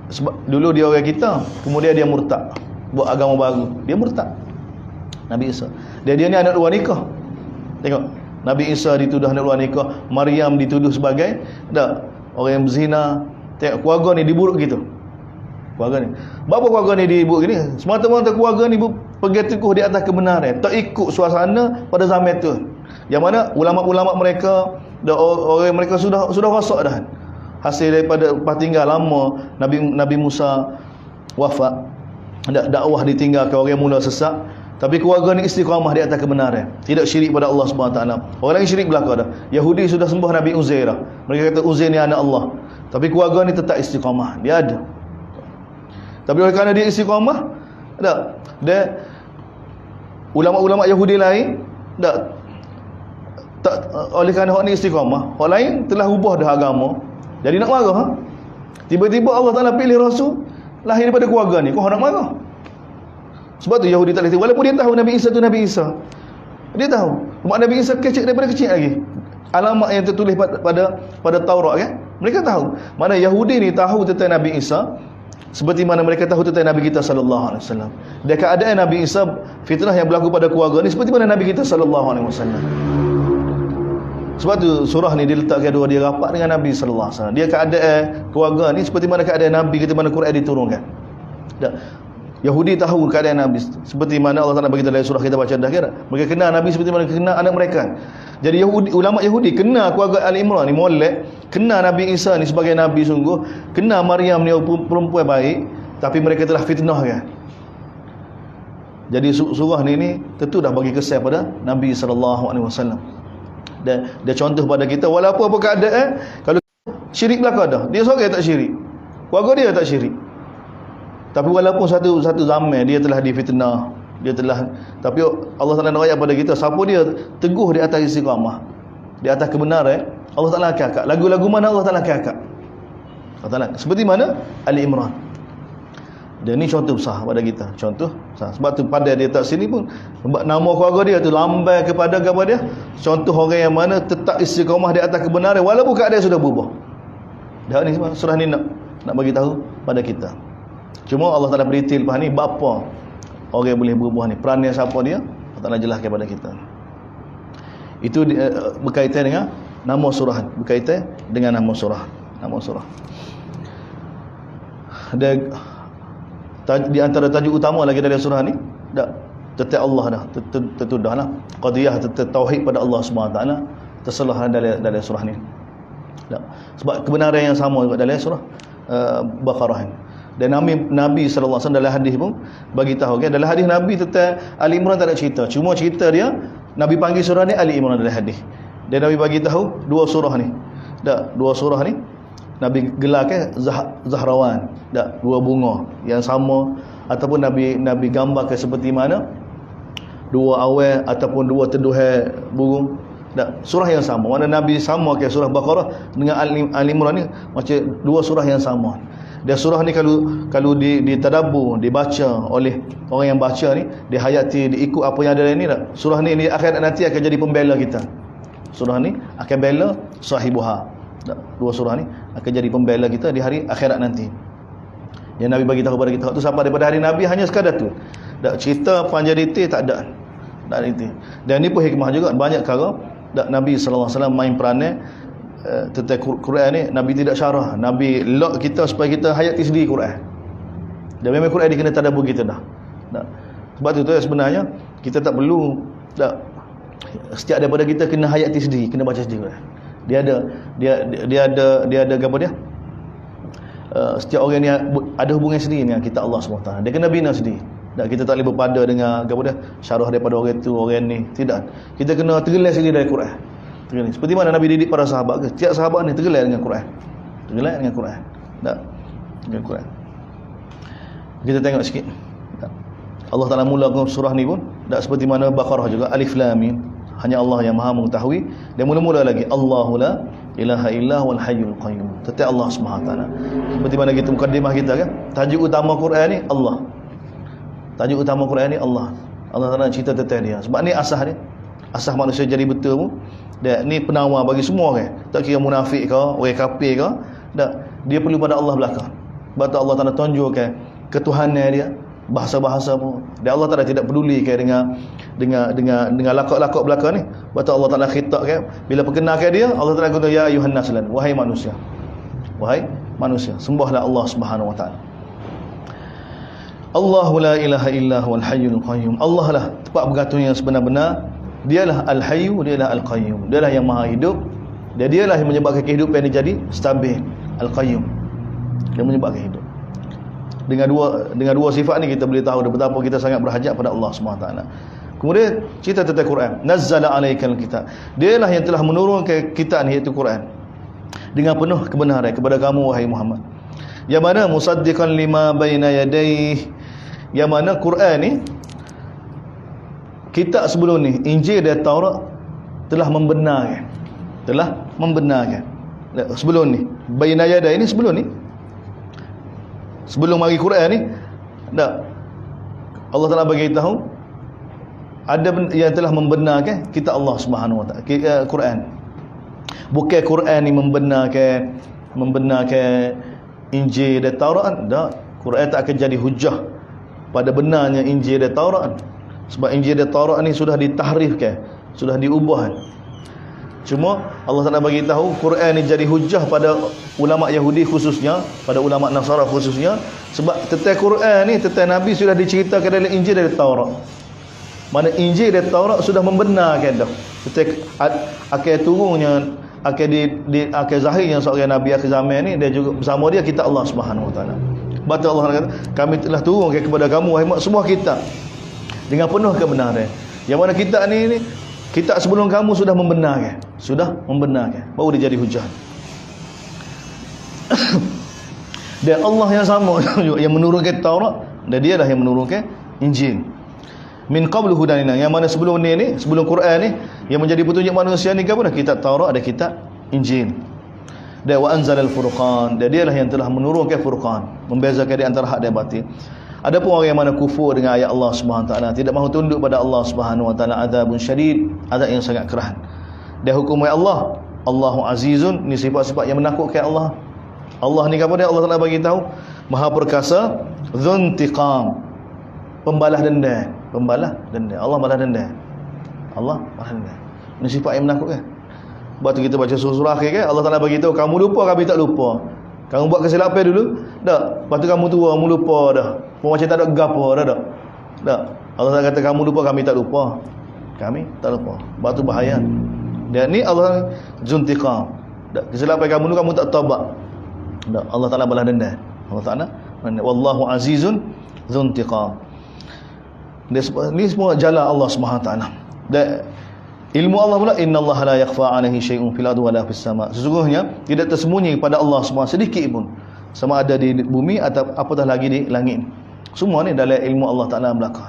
sebab dulu dia orang kita, kemudian dia murtad, buat agama baru. Dia murtad. Nabi Isa. Dia ni anak luar nikah. Tengok, Nabi Isa dituduh anak luar nikah, Maryam dituduh sebagai orang yang berzina. Tengok keluarga ni diburuk gitu. Keluarga ni. Bapa keluarga ni diburuk gini? Semata-mata keluarga ni pegang teguh di atas kebenaran, tak ikut suasana pada zaman tu. Yang mana ulama-ulama mereka, orang mereka sudah rosak dah. Hasil daripada tinggal lama Nabi Musa wafat, dakwah ditinggalkan, orang mula sesat. Tapi keluarga ni istiqamah di atas kebenaran, tidak syirik pada Allah SWT. Orang lain syirik belaka dah. Yahudi sudah sembah Nabi Uzair dah. Mereka kata Uzair ni anak Allah. Tapi keluarga ni tetap istiqamah, dia ada. Tapi oleh kerana dia istiqamah, dia ulama-ulama Yahudi lain tak, oleh kerana hak ni istiqamah, hak lain telah ubah dah agama. Jadi nak marah. Tiba-tiba Allah Taala pilih Rasul lahir daripada keluarga ni, kau nak marah? Sebab tu Yahudi tak boleh, walaupun dia tahu Nabi Isa tu Nabi Isa. Dia tahu mak Nabi Isa kecil daripada kecil lagi. Alamat yang tertulis pada Taurat kan? Mereka tahu. Mana Yahudi ni tahu tentang Nabi Isa seperti mana mereka tahu tentang Nabi kita sallallahu alaihi wasallam. Dan keadaan Nabi Isa, fitnah yang berlaku pada keluarga ni seperti mana Nabi kita sallallahu alaihi wasallam. Sebab tu surah ni diletakkan dua, dia rapat dengan Nabi sallallahu alaihi wasallam. Dia keadaan keluarga ni seperti mana keadaan Nabi kita mana Quran diturunkan. Yahudi tahu keadaan Nabi seperti mana Allah Taala bagi dalam surah kita baca dah kira. Mereka kenal Nabi seperti mana kenal anak mereka. Jadi ulama Yahudi kenal keluarga Ali Imran ni molek, kenal Nabi Isa ni sebagai nabi sungguh, kenal Maryam ni perempuan baik, tapi mereka telah fitnah kan. Jadi surah ni tentu dah bagi kesan pada Nabi sallallahu alaihi wasallam. Dan dia contoh pada kita walaupun apa keadaan, kalau syirik belaka dah, dia seorang tak syirik, keluarga dia tak syirik. Tapi walaupun satu zaman dia telah difitnah, dia telah, tapi Allah Taala nak ayat pada kita, siapa dia teguh di atas istiqamah, di atas kebenaran, Allah Taala akan angkat. Lagu-lagu mana Allah Taala akan angkat. Allah Taala seperti mana Ali Imran. Dan ni contoh besar pada kita, contoh besar. Sebab tu pada dia tak sini pun nama keluarga dia tu lambai kepada dia contoh orang yang mana tetap istiqamah di atas kebenaran walaupun keadaan sudah berubah. Dah ni surah ni nak bagi tahu pada kita. Cuma Allah Taala beri til ni bapa orang yang boleh berubah ni, peranan siapa dia, Allah Taala jelaskan kepada kita. Itu berkaitan dengan nama surah, berkaitan dengan nama surah. Dan di antara tajuk utama lagi dari surah ni, tetap Allah dah, tentu dah lah. Qadiyah tauhid pada Allah SWT terselah dalam surah ni. Sebab kebenaran yang sama juga dalam surah Baqarah ni. Dan Nabi SAW dalam hadis pun bagi tahu kan, dalam hadis Nabi tentang Ali Imran tak ada cerita. Cuma cerita dia Nabi panggil surah ni Ali Imran dalam hadis. Dan Nabi bagi tahu dua surah ni. Dua surah ni Nabi gelarkan Zahrawan, tak, dua bunga yang sama, ataupun Nabi gambarkan seperti mana dua awal ataupun dua teduhan burung. Tak, surah yang sama. Mana Nabi sama ke surah Baqarah dengan Al-Imran ni macam dua surah yang sama. Dan surah ni kalau ditadabbur, dibaca oleh orang yang baca ni, dihayati, diikut apa yang ada dalam ni tak, surah ni di akhirat nanti akan jadi pembela kita. Surah ni akan bela sahibuha. Dua surah ni akan jadi pembela kita di hari akhirat nanti. Yang Nabi bagi tahu kepada kita tu sampai daripada hari Nabi hanya sekadar tu. Tak cerita panjang detail tak ada. Tak ada detail. Dan ni pun hikmah juga, banyak perkara Nabi sallallahu alaihi wasallam main peranan tentang Quran ni. Nabi tidak syarah, Nabi lock kita supaya kita hayati sendiri Quran. Dan memang Quran dia kena tadabbur kita dah. Sebab tu sebenarnya kita tak perlu setiap daripada kita kena hayati sendiri, kena baca sendiri Quran. Dia ada apa dia? Setiap orang ni ada hubungan sendiri dengan kitab Allah SWT. Dia kena bina sendiri. Dan kita tak boleh berpada dengan apa dia? Syarah daripada orang tu, orang ni. Tidak. Kita kena tergelar sendiri dari Quran. Tergelar. Seperti mana Nabi didik para sahabat ke? Tiap sahabat ni tergelar dengan Quran. Tergelar dengan Quran. Tak. Dengan Quran. Kita tengok sikit. Tak. Allah Taala mulakan surah ni pun tak seperti mana Baqarah juga, Alif Lam Mim. Hanya Allah yang Maha mengetahui. Dan mula-mula lagi Allahu la ilaha illa huwal hayyul qayyum. Tetap Allah SWT. Seperti mana kita mukadimah kita kan, tajuk utama Quran ni Allah. Tajuk utama Quran ni Allah. Allah Taala cerita tentang dia. Sebab ni asas dia. Asas manusia jadi betul pun. Dan ni penawar bagi semua orang. Tak kira munafik ke, orang kafir ke, tak, dia perlu pada Allah belakang. Sebab tu Allah Taala tunjukkan ketuhanan dia, bahasa-bahasa pun. Dan Allah Taala tidak peduli ke dengan lakak-lakak belakang ni. Sebab tu Allah Taala khitabkan, bila perkenalkan dia, Allah Taala kata ya ayuhan nas, wahai manusia. Wahai manusia, sembahlah Allah Subhanahu wa taala. Allahu la ilaha illa huwal hayyul qayyum. Allah lah tempat bergantung yang sebenar-benar. Dialah al-hayyu, dialah al-qayyum. Dialah yang maha hidup, dan dialah yang menyebabkan kehidupan ini jadi stabil. Al-qayyum, dia menyebabkan hidup. Dengan dua sifat ni kita boleh tahu betapa kita sangat berhajat pada Allah SWT. Kemudian cerita tentang Quran. Nazzala alaikal kitab. Dialah yang telah menurunkan kitab ni, iaitu Quran, dengan penuh kebenaran kepada kamu wahai Muhammad. Yang mana musaddiqan lima baina yadayhi. Yang mana Quran ni, kitab sebelum ni, Injil dan Taurat, telah membenarkan. Sebelum ni, baina yadayhi ni sebelum ni. Sebelum mari Quran ni, tak, Allah Taala bagi tahu ada yang telah membenarkan kitab Allah Subhanahu wa taala, Quran. Bukan Quran ni membenarkan Injil dan Taurat. Tak, Quran tak akan jadi hujah pada benarnya Injil dan Taurat. Sebab Injil dan Taurat ni sudah ditahrifkan, sudah diubah. Cuma Allah Taala bagi tahu Quran ni jadi hujah pada ulama Yahudi khususnya, pada ulama Nasara khususnya, sebab tentang Quran ni, tentang Nabi sudah diceritakan dalam Injil dan Taurat. Mana Injil dan Taurat sudah membenarkan dah tentang akan turunnya, akan zahirnya seorang Nabi akhir zaman ni, dan juga bersama dia kitab Allah Subhanahu wa taala. Sebab Allah kata, kami telah turunkan kepada kamu wahai semua kitab dengan penuh kebenaran. Yang mana kitab ni kitab sebelum kamu sudah membenarkan, baru dia jadi hujah. Dan Allah yang sama yang menurunkan Taurat, dan dia dah yang menurunkan Injil. Min qablu hudan, yang mana sebelum ni, sebelum Quran ni, yang menjadi petunjuk manusia ni apa dah? Kitab Taurat, ada kitab Injil. Dan wa anzalal furqan, dan dialah yang telah menurunkan Furqan, membezakan di antara hak dan batil. Adapun orang yang mana kufur dengan ayat Allah Subhanahu wa taala, tidak mahu tunduk pada Allah Subhanahu wa taala, azabun syadid, azab yang sangat keras. Dan hukum Allah, Allahu azizun, ni sifat-sifat yang menakutkan Allah. Allah ni apa dia? Allah Taala bagi tahu Maha perkasa, dzuntiqam, pembalas dendam. Allah balas dendam. Ini sifat yang menakutkan. Sebab tu kita baca surah akhir kan, Allah Taala bagi tahu kamu lupa, kami tak lupa. Kamu buat kesilapan dulu, tak. Lepas tu kamu tua, kamu lupa dah. Macam tak ada gapo dah, tak. Tak. Allah Taala kata kamu lupa, kami tak lupa. Kami tak lupa. Sebab tu bahaya. Dan ni Allah dzuntiqam. Kesilapan kamu dulu kamu tak taubat. Tak. Allah Taala balas dendam. Allah Taala, wallahu azizun dzuntiqam. Ni semua jala Allah Subhanahu taala. Dan Ilmu Allah pula, innallaha la yakhfa 'alaihi syai'un fil ardi wala fis sama. Sesungguhnya tidak tersembunyi pada Allah semua sedikit pun, sama ada di bumi atau apatah lagi di langit. Semua ni dalam ilmu Allah Taala belaka.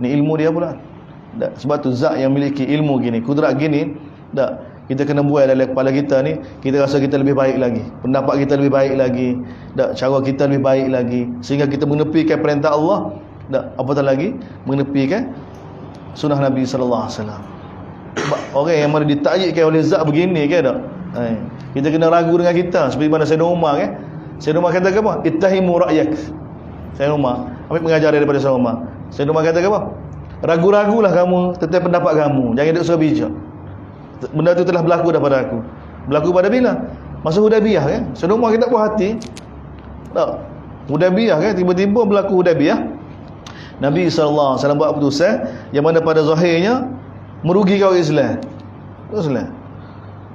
Ni ilmu dia pula. Sebab tu zat yang memiliki ilmu gini, kudrat gini, kita kena buat dalam kepala kita ni, kita rasa kita lebih baik lagi, pendapat kita lebih baik lagi, cara kita lebih baik lagi, sehingga kita menepikan perintah Allah, apatah lagi menepikan sunnah Nabi sallallahu alaihi wasallam. Orang yang mana ditakyidkan oleh zat begini kan tak? Kita kena ragu dengan kita, seperti mana Sayyidina Umar kan. Sayyidina Umar kata apa? Ittahimu ra'yak. Sayyidina Umar ambil pengajaran daripada Sayyidina Umar. Sayyidina Umar kata apa? Ragu-ragulah kamu tentang pendapat kamu, jangan duk suka bijak. Benda tu telah berlaku dah pada aku. Berlaku pada bila? Masa Hudaybiyah kan. Sayyidina Umar kita puas hati. Tak. Hudaybiyah kan, tiba-tiba berlaku Hudaybiyah. Nabi sallallahu alaihi wasallam buat keputusan yang mana pada zahirnya merugikan orang Islam. Islam.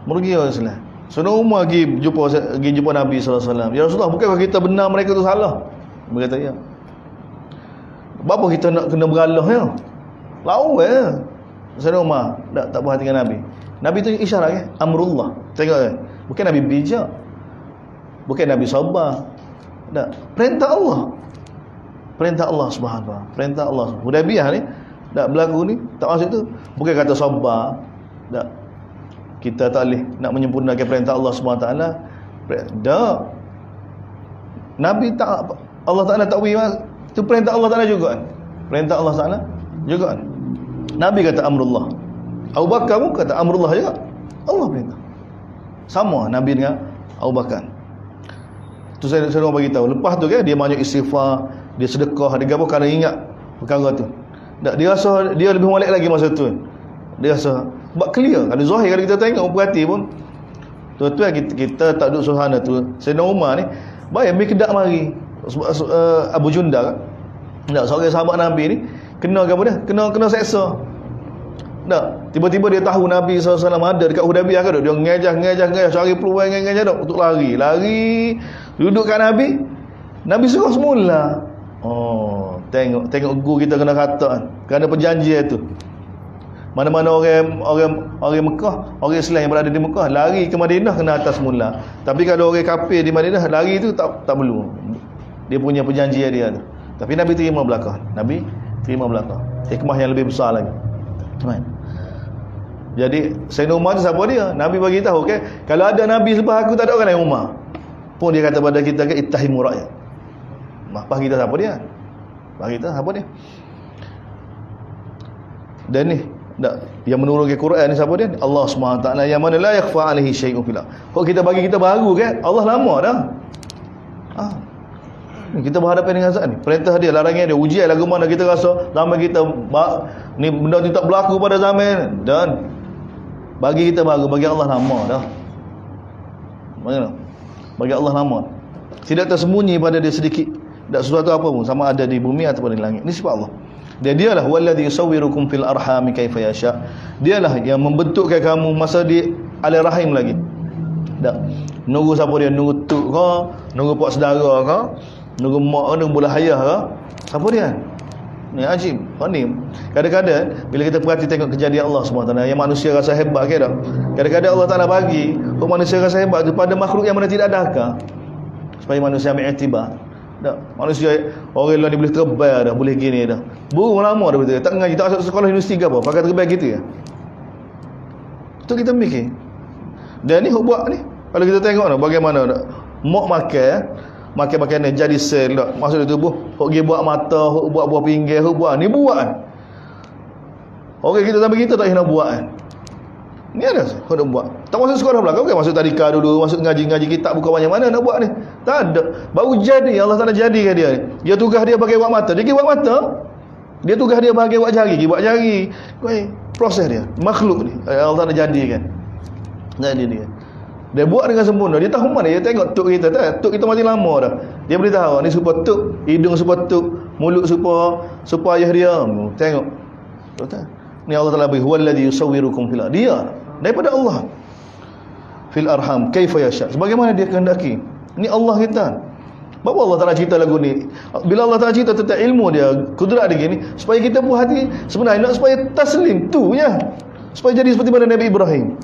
Merugikan orang Islam. Sayyidina Umar pergi jumpa Nabi sallallahu alaihi wasallam. Ya Rasulullah, bukankah kita benar mereka tu salah? Dia kata ya. Apa kita nak kena beralah ya? Lawan ya. Sayyidina Umar tak perhatikan Nabi. Nabi tu isyarat kan? Amrullah. Tengok kan? Bukan Nabi bijak. Bukan Nabi sabar. Tak. Perintah Allah. Perintah Allah Subhanahu wa taala. Perintah Allah. Hudaybiyah ni tak berlaku ni, tak maksud tu. Bukan kata sabar. Tak. Kita tak boleh nak menyempurnakan perintah Allah Subhanahu wa taala. Tak. Nabi tak, Allah Taala tak beri tu perintah Allah Taala juga. Perintah Allah Taala juga. Nabi kata amrullah. Abu Bakar pun kata amrullah juga. Allah perintah. Sama Nabi dengan Abu Bakar. Tu saya orang bagi tahu. Lepas tu kan dia banyak istighfar, dia sedekah, dia gapo kerana ingat perkara tu. Dia rasa dia lebih molek lagi masa tu. Dia rasa sebab clear. Kalau zahir kalau kita tengok perhati pun tuan-tuan kita tak duduk suhana tu. Sayyidina Umar ni baik Mikdad mari Abu Jundal tak, seorang sahabat Nabi ni kena apa dia? Kena seksa. Tak, tiba-tiba dia tahu Nabi SAW ada dekat Hudaybiyah kan, dia ngejah cari peluang ngejah untuk lari duduk kat Nabi suruh semula. Oh, tengok guru kita kena kata kerana perjanjian tu. Mana-mana orang Mekah, orang Islam yang berada di Mekah lari ke Madinah kena atas mula. Tapi kalau orang kafir di Madinah lari tu tak perlu. Dia punya perjanjian dia tu. Tapi Nabi terima belakang. Nabi terima belakang. Hikmah yang lebih besar lagi. Jadi Sayyidina Umar tu siapa dia? Nabi bagi tahu kan, kalau ada Nabi selepas aku tak ada orang lain Umar. Pun dia kata pada kita kan ittahimu ra'ya. Apa kita siapa dia? Bagi kita siapa dia? Dan ni yang menurunkan Quran ni siapa dia? Allah SWT yang mana la yakhfa 'alaihi syai'un fil ardh. Kok kita bagi kita baru kan? Allah lama dah. Kita berhadapan dengan zat ni. Perintah dia, larangan dia, ujian lagu mana kita rasa zaman kita ni benda ni tak berlaku pada zaman dan bagi kita baru, bagi Allah lama dah. Bagi Allah lama. Tidak tersembunyi pada dia sedikit. Tak sesuatu apa pun sama ada di bumi ataupun di langit. Ini sifat Allah. Dialah wallazi yusawwirukum fil arham kaifa yasha. Dialah yang membentukkan kamu masa di alai rahim lagi. Tak. Nunggu siapa dia? Nunggu tok ke? Nunggu pak saudara ke? Nunggu mak ke? Nunggu belah ayah ke? Siapa dia? Ni ajib. Ni kadang-kadang bila kita perhati tengok kejadian Allah SWT yang manusia rasa hebat ke tak? Kadang-kadang Allah Taala bagi untuk manusia rasa hebat tu pada makhluk yang mana tidak ada akal. Supaya manusia ambil iktibar. Tak. Manusia orang lain ni boleh terbang dah, boleh gini dah. Burung lama dah betul. Tak ngaji, tak masuk sekolah universiti ke apa, pakai terbang gitu ya. Tu kita mikir. Dan ni hok buat ni. Kalau kita tengok dah bagaimana dah. Mak makan makanan jadi sel dah masuk di tubuh. Hok pergi buat mata, hok buat buah pinggir, hok buat ni buat kan. Orang kita sampai kita tak nak buat kan. Ni ada hok nak buat. Tak masuk sekolah belakang, bukan masuk tadika dulu, masuk ngaji kitab bukan banyak mana nak buat ni. Tak ada. Baru jadi Allah Taala jadikan dia ni. Dia tugas dia pakai buat mata, dia pergi buat mata. Dia tugas dia pakai buat jari, pergi buat jari. Proses dia, makhluk ni Allah Taala jadikan. Jadi dia. Dia buat dengan sempurna. Dia tahu mana, dia tengok tuk kita tak? Tuk kita mati lama dah. Dia beritahu ni supaya tuk, hidung supaya tuk, mulut supaya ayah dia. Tengok. Betul. Ni Allah Taala bagi huwallazi yusawwirukum fil ardh. Dia daripada Allah fil arham kaifa yasha, sebagaimana dia kehendaki. Ni Allah kita. Bapa Allah Taala cerita lagu ni. Bila Allah Taala cerita tentang ilmu dia, kudrat dia gini, supaya kita puas hati sebenarnya nak supaya taslim tu je. supaya jadi seperti mana Nabi Ibrahim.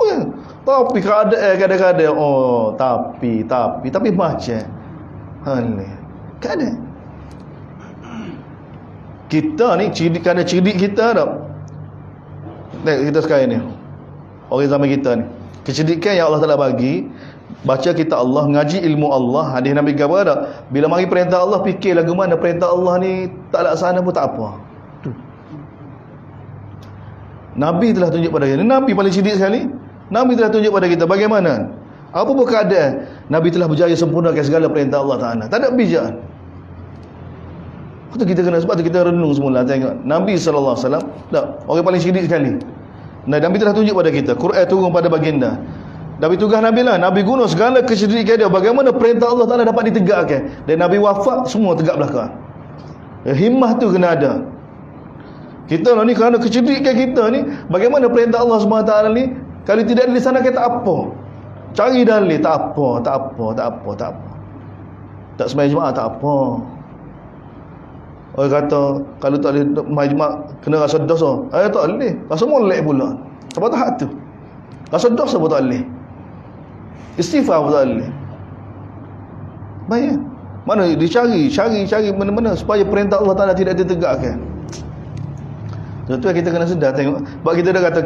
Oh, ya. Tapi kadang-kadang tapi macam kadang kita ni cerdik kita tak. Kita sekarang ni orang zaman kita ni, kecerdikan yang Allah Ta'ala bagi, baca kitab Allah, ngaji ilmu Allah, hadis Nabi kata tak, bila mari perintah Allah, fikir lagu mana perintah Allah ni tak laksana pun tak apa. Nabi telah tunjuk pada kita, Nabi paling cerdik sekali. Nabi telah tunjuk pada kita bagaimana, apa pun keadaan, Nabi telah berjaya sempurnakan segala perintah Allah Ta'ala. Tak ada bijak. Sebab tu kita renung semula, tengok Nabi SAW tak, orang paling cerdik sekali. Nabi telah tunjuk pada kita, Quran turun pada baginda. Nabi tugas Nabi lah, Nabi guna segala kecerdikan dia, bagaimana perintah Allah Ta'ala dapat ditegakkan. Dan Nabi wafat, semua tegak belakang. Himmah tu kena ada. Kita lah ni, kerana kecerdikan kita ni, bagaimana perintah Allah SWT ni, kalau tidak dilaksanakan tak apa. Cari dalil, tak apa. Tak sembahyang Jumaat, tak apa. Orang kata kalau tak boleh majmak kena rasa dosa. Tak boleh. Rasa molek pula. Sebab tak hak tu. Rasa dosa pun tak boleh. Istighfar pun tak boleh. Baik. Mana dicari mana-mana supaya perintah Allah Taala tidak ditegakkan. Tentu kita kena sedar tengok. Sebab kita dah kata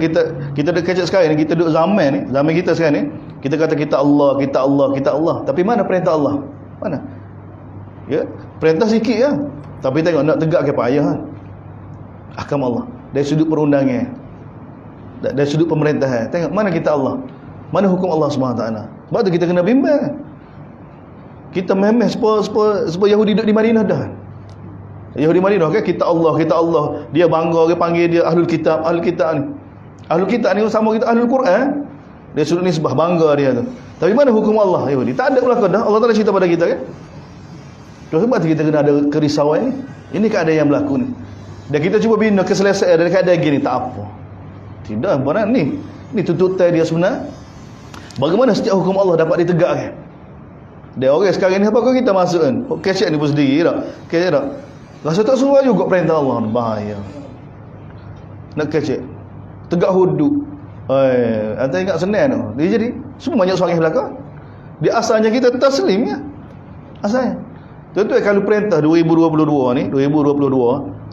kita dah kecek sekarang ni, kita duduk zaman kita sekarang ni, kita kata kita Allah. Tapi mana perintah Allah? Mana? Ya, perintah sikit ya. Tapi tengok nak tegak ke payah ahkam Allah dari sudut perundangan, dari sudut pemerintahan. Tengok mana kita Allah, mana hukum Allah SWT. Sebab tu kita kena bimbang. Kita memeh supaya Yahudi duduk di Madinah dah. Yahudi Madinah kan, kita Allah. Dia bangga, dia panggil dia ahlul kitab ni. Ahlul kitab ni sama kita ahlul Quran. Dia sudut nisbah, bangga dia tu. Tapi mana hukum Allah Yahudi? Tak ada belaka dah. Allah Taala cerita pada kita kan. Sebab kita kena ada kerisauan ni. Ini keadaan yang berlaku ni. Dan kita cuba bina keselesaan dari keadaan gini, tak apa. Tidak, benar ni. Ni tuntutan dia sebenar. Bagaimana setiap hukum Allah dapat ditegakkan. Dan orang sekarang ni, apa kau kita masuk kan? Kecek ni pun sendiri tak? Kecek tak? Rasa tak sesuai juga perintah Allah. Bahaya. Nak kecek. Tegak hudud. Anda ingat senang tu. Dia jadi, semua banyak soalan belakang. Dia asalnya kita taslim ya. Asalnya. Tentu kalau perintah 2022 ni,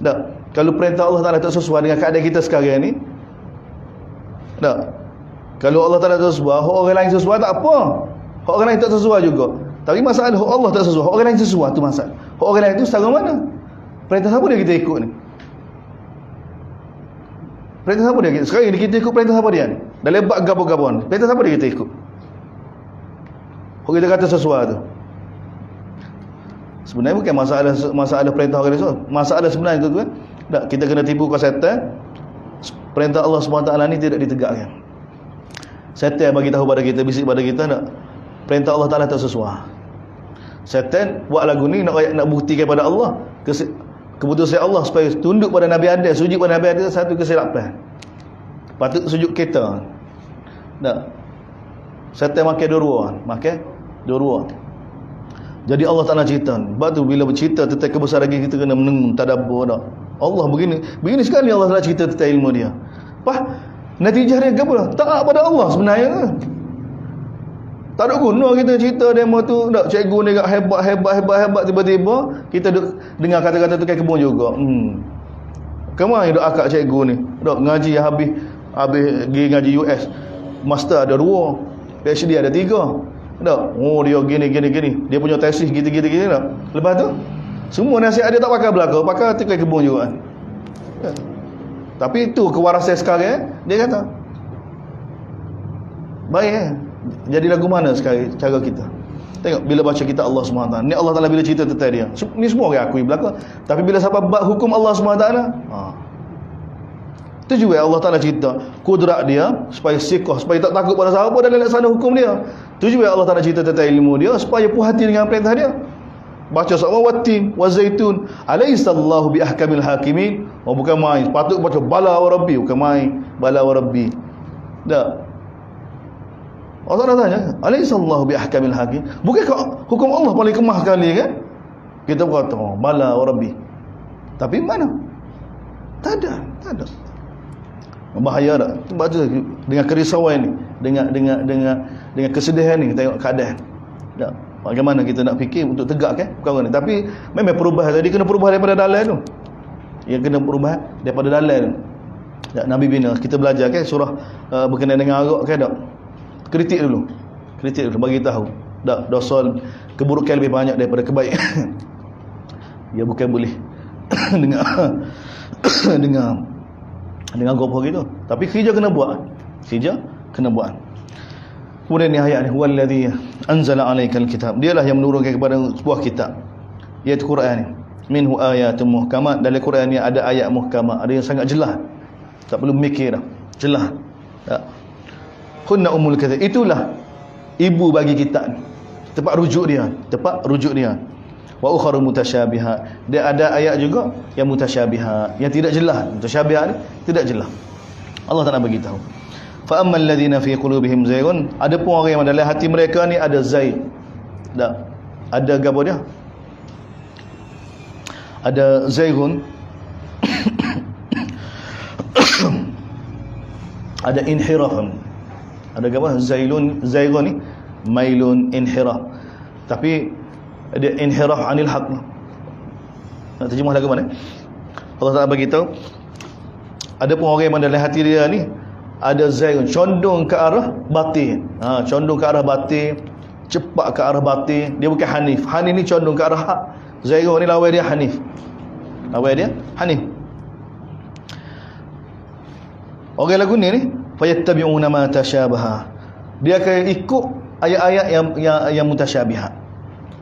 tak, kalau perintah Allah Ta'ala tak sesuai dengan keadaan kita sekarang ni, tak, kalau Allah Ta'ala tak sesuai, orang lain sesuai tak apa, orang lain tak sesuai juga. Tapi masalah Allah tak sesuai, orang lain sesuai tu masalah. Orang lain tu setara mana? Perintah siapa dia kita ikut ni? Perintah siapa dia? Sekarang ni kita ikut perintah siapa dia ni? Dalam bab gabung-gabungan, perintah siapa dia kita ikut? Kalau kita kata sesuai tu, sebenarnya bukan masalah perintah orang Rasul. Masalah sebenarnya tu kan, tak, kita kena tipu ke setan. Perintah Allah SWT ni tidak ditegakkan. Setan bagi tahu pada kita, bisik pada kita, tak, perintah Allah Taala tak sesuai. Setan buat lagu ni nak buktikan pada Allah keputusan Allah supaya tunduk pada Nabi Adam, sujud pada Nabi Adam, satu kesilapan. Patut sujud kita. Tak. Setan makan dua-dua. Jadi Allah Ta'ala cerita. Sebab tu bila bercerita tentang kebesaran lagi, kita kena menengung, tadabbur tak. Allah begini sekali Allah Ta'ala cerita tentang ilmu dia. Natijah dia apa? Taat pada Allah sebenarnya. Tak ada guna kita cerita demo tu, tak, cikgu ni hebat, tiba-tiba kita dengar kata-kata tu kebun juga. Kemana duk akak cikgu ni? Duk ngaji habis pergi ngaji US. Master ada 2, PhD ada 3. Tak? Dia gini. Dia punya tesis gitu tak? Lepas tu semua nasihat dia tak pakai belaka, pakai tikai kebun juga. Ya. Tapi itu kewarasan sekarang dia kata. Baik jadi lagu mana sekarang cara kita? Tengok bila baca kitab Allah SWT. Ni Allah Taala bila cerita tentang dia. Ni semua orang akui belaka. Tapi bila sampai bab hukum Allah SWT, itu juga Allah Ta'ala cerita kudrat dia supaya sikoh, supaya tak takut pada siapa dalam laksana hukum dia. Itu juga Allah Ta'ala cerita tentang ilmu dia supaya puas hati dengan perintah dia. Baca sama wattin wa zaitun alaihissallahu bi ahkamil hakimin. Bukan main, patut baca bala wa rabbi, bukan main bala wa rabbi. Tak. Allah Ta'ala tanya alaihissallahu bi ahkamil hakim. Bukan hukum Allah paling kemah sekali kan? Kita berkata bala wa rabbi. Tapi mana? Tak ada. Bahaya tak? Baca dengan kerisauan ni, dengan kesedihan ni, tengok keadaan. Tak? Bagaimana kita nak fikir untuk tegakkan perkara ni. Tapi memang perubahan tadi kena perubah daripada dalam tu. Yang kena perubah daripada dalam tu. Tak, Nabi bina. Kita belajar kan surah berkenaan dengan arak kan tak? Kritik dulu bagi tahu. Tak, dosa keburukan lebih banyak daripada kebaikan. Ya bukan boleh dengan gopoh gitu. Tapi kerja kena buat. Kemudian ni ayat ni, huwallazi anzala 'alaikal kitab. Dialah yang menurunkan kepada sebuah kitab, iaitu Quran ni. Minhu ayatun muhkamat. Dalam Quran ni ada ayat muhkamat, ada yang sangat jelas. Tak perlu mikir dah. Jelas. Tak. Hunna ummul kitab. Itulah ibu bagi kitab ni. Tempat rujuk dia. Wa ukharu mutasyabihat. Dia ada ayat juga yang mutasyabihat, yang tidak jelas. Mutasyabihat ni tidak jelas. Allah tak nak bagi tahu. Fa ammal ladzina fi qulubihim zaygun, ada pun orang yang dalam hati mereka ni ada zaid. Tak. Ada gapo dia? Ada zaygun. Ada inhiraf. Ada gapo? Zaygun ni mailun inhiraf. Tapi dia inhiraf anil haq. Nak terjemah lagu mana? Allah Taala bagi tahu ada pun orang yang dalam hati dia ni ada zaygun, condong ke arah batin. Condong ke arah batin, cepat ke arah batin. Dia bukan hanif. Hanif ni condong ke arah hak. Zaygun ni lawan dia hanif. Orang lagu ni fayattabi'una ma tasyabaha. Dia akan ikut ayat-ayat yang mutasyabihat.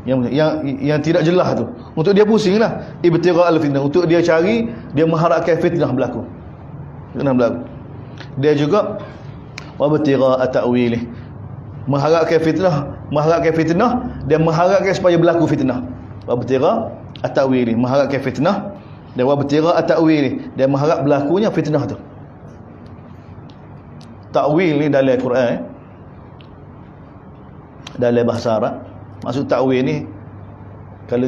Yang tidak jelas tu. Untuk dia pusinglah. Ibtigha al-fitnah. Untuk dia cari, dia mengharapkan fitnah berlaku. Dia juga wabtigha at-ta'wilih. Mengharapkan fitnah, dia mengharapkan supaya berlaku fitnah. Wabtigha at-ta'wilih, mengharapkan fitnah, dan wabtigha at-ta'wilih, dia mengharap berlakunya fitnah tu. Ta'wil ni dalam Quran, dalam bahasa Arab, maksud ta'wil ni kalau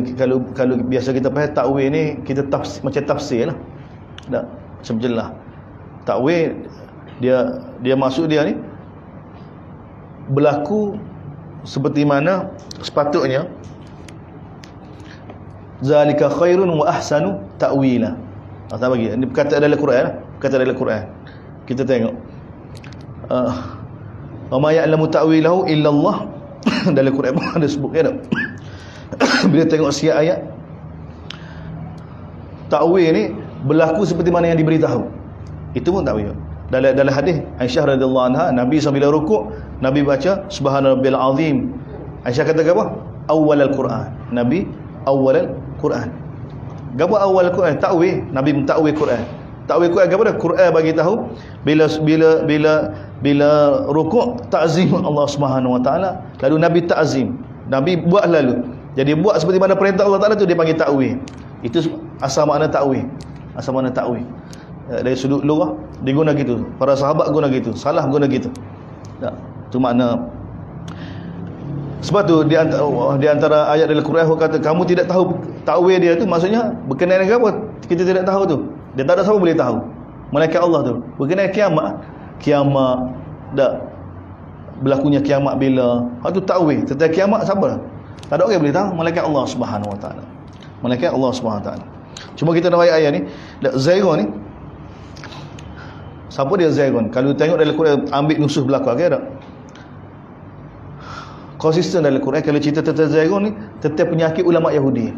biasa kita faham ta'wil ni kita macam tafsir lah. Tak, macam jelas. Ta'wil dia maksud dia ni berlaku seperti mana sepatutnya. Zalika khairun wa ahsanu ta'wila. Allah bagi ini perkataan dalam Quran. Kita tengok wa ma ya'lamu ta'wilahu illa Allah. Dalam Quran pun ada sebut kan. Bila tengok siap ayat, ta'wil ni berlaku seperti mana yang diberitahu. Itu pun ta'wil. Dalam hadis Aisyah radhiyallahu anha, Nabi bila rukuk, Nabi baca subhanarabbil azim. Aisyah kata apa? Awal al-Quran. Nabi awal al-Quran. Gapo awal al-Quran? Ta'wil. Nabi mentakwil Quran. Takwil Quran gapo dah? Quran bagi tahu bila rukuk ta'zim Allah Subhanahu wa taala, lalu Nabi ta'zim. Nabi buat lalu. Jadi buat seperti mana perintah Allah Taala tu dia panggil ta'wil. Itu asal makna ta'wil. Dari sudut lughah diguna gitu. Para sahabat guna gitu, salaf guna gitu. Tak. Itu makna. Sebab tu di antara ayat dalam Quran kata kamu tidak tahu ta'wil dia tu, maksudnya berkenaan dengan apa? Kita tidak tahu tu. Dia tak ada siapa boleh tahu. Malaikat Allah tu. Berkenaan kiamat dak berlakunya kiamat bila. Hak tu ta'wil. Tentang kiamat siapa? Tak ada orang yang boleh tahu, malaikat Allah Subhanahu wa taala. Malaikat Allah Subhanahu wa taala. Cuma kita nak ayat ni, Zaygun ni. Siapa dia Zaygun? Kalau tengok dalam Quran ambil nusus belakang ke tak? Konsisten dalam Quran kalau cerita tentang Zaygun ni tentang penyakit ulama Yahudi.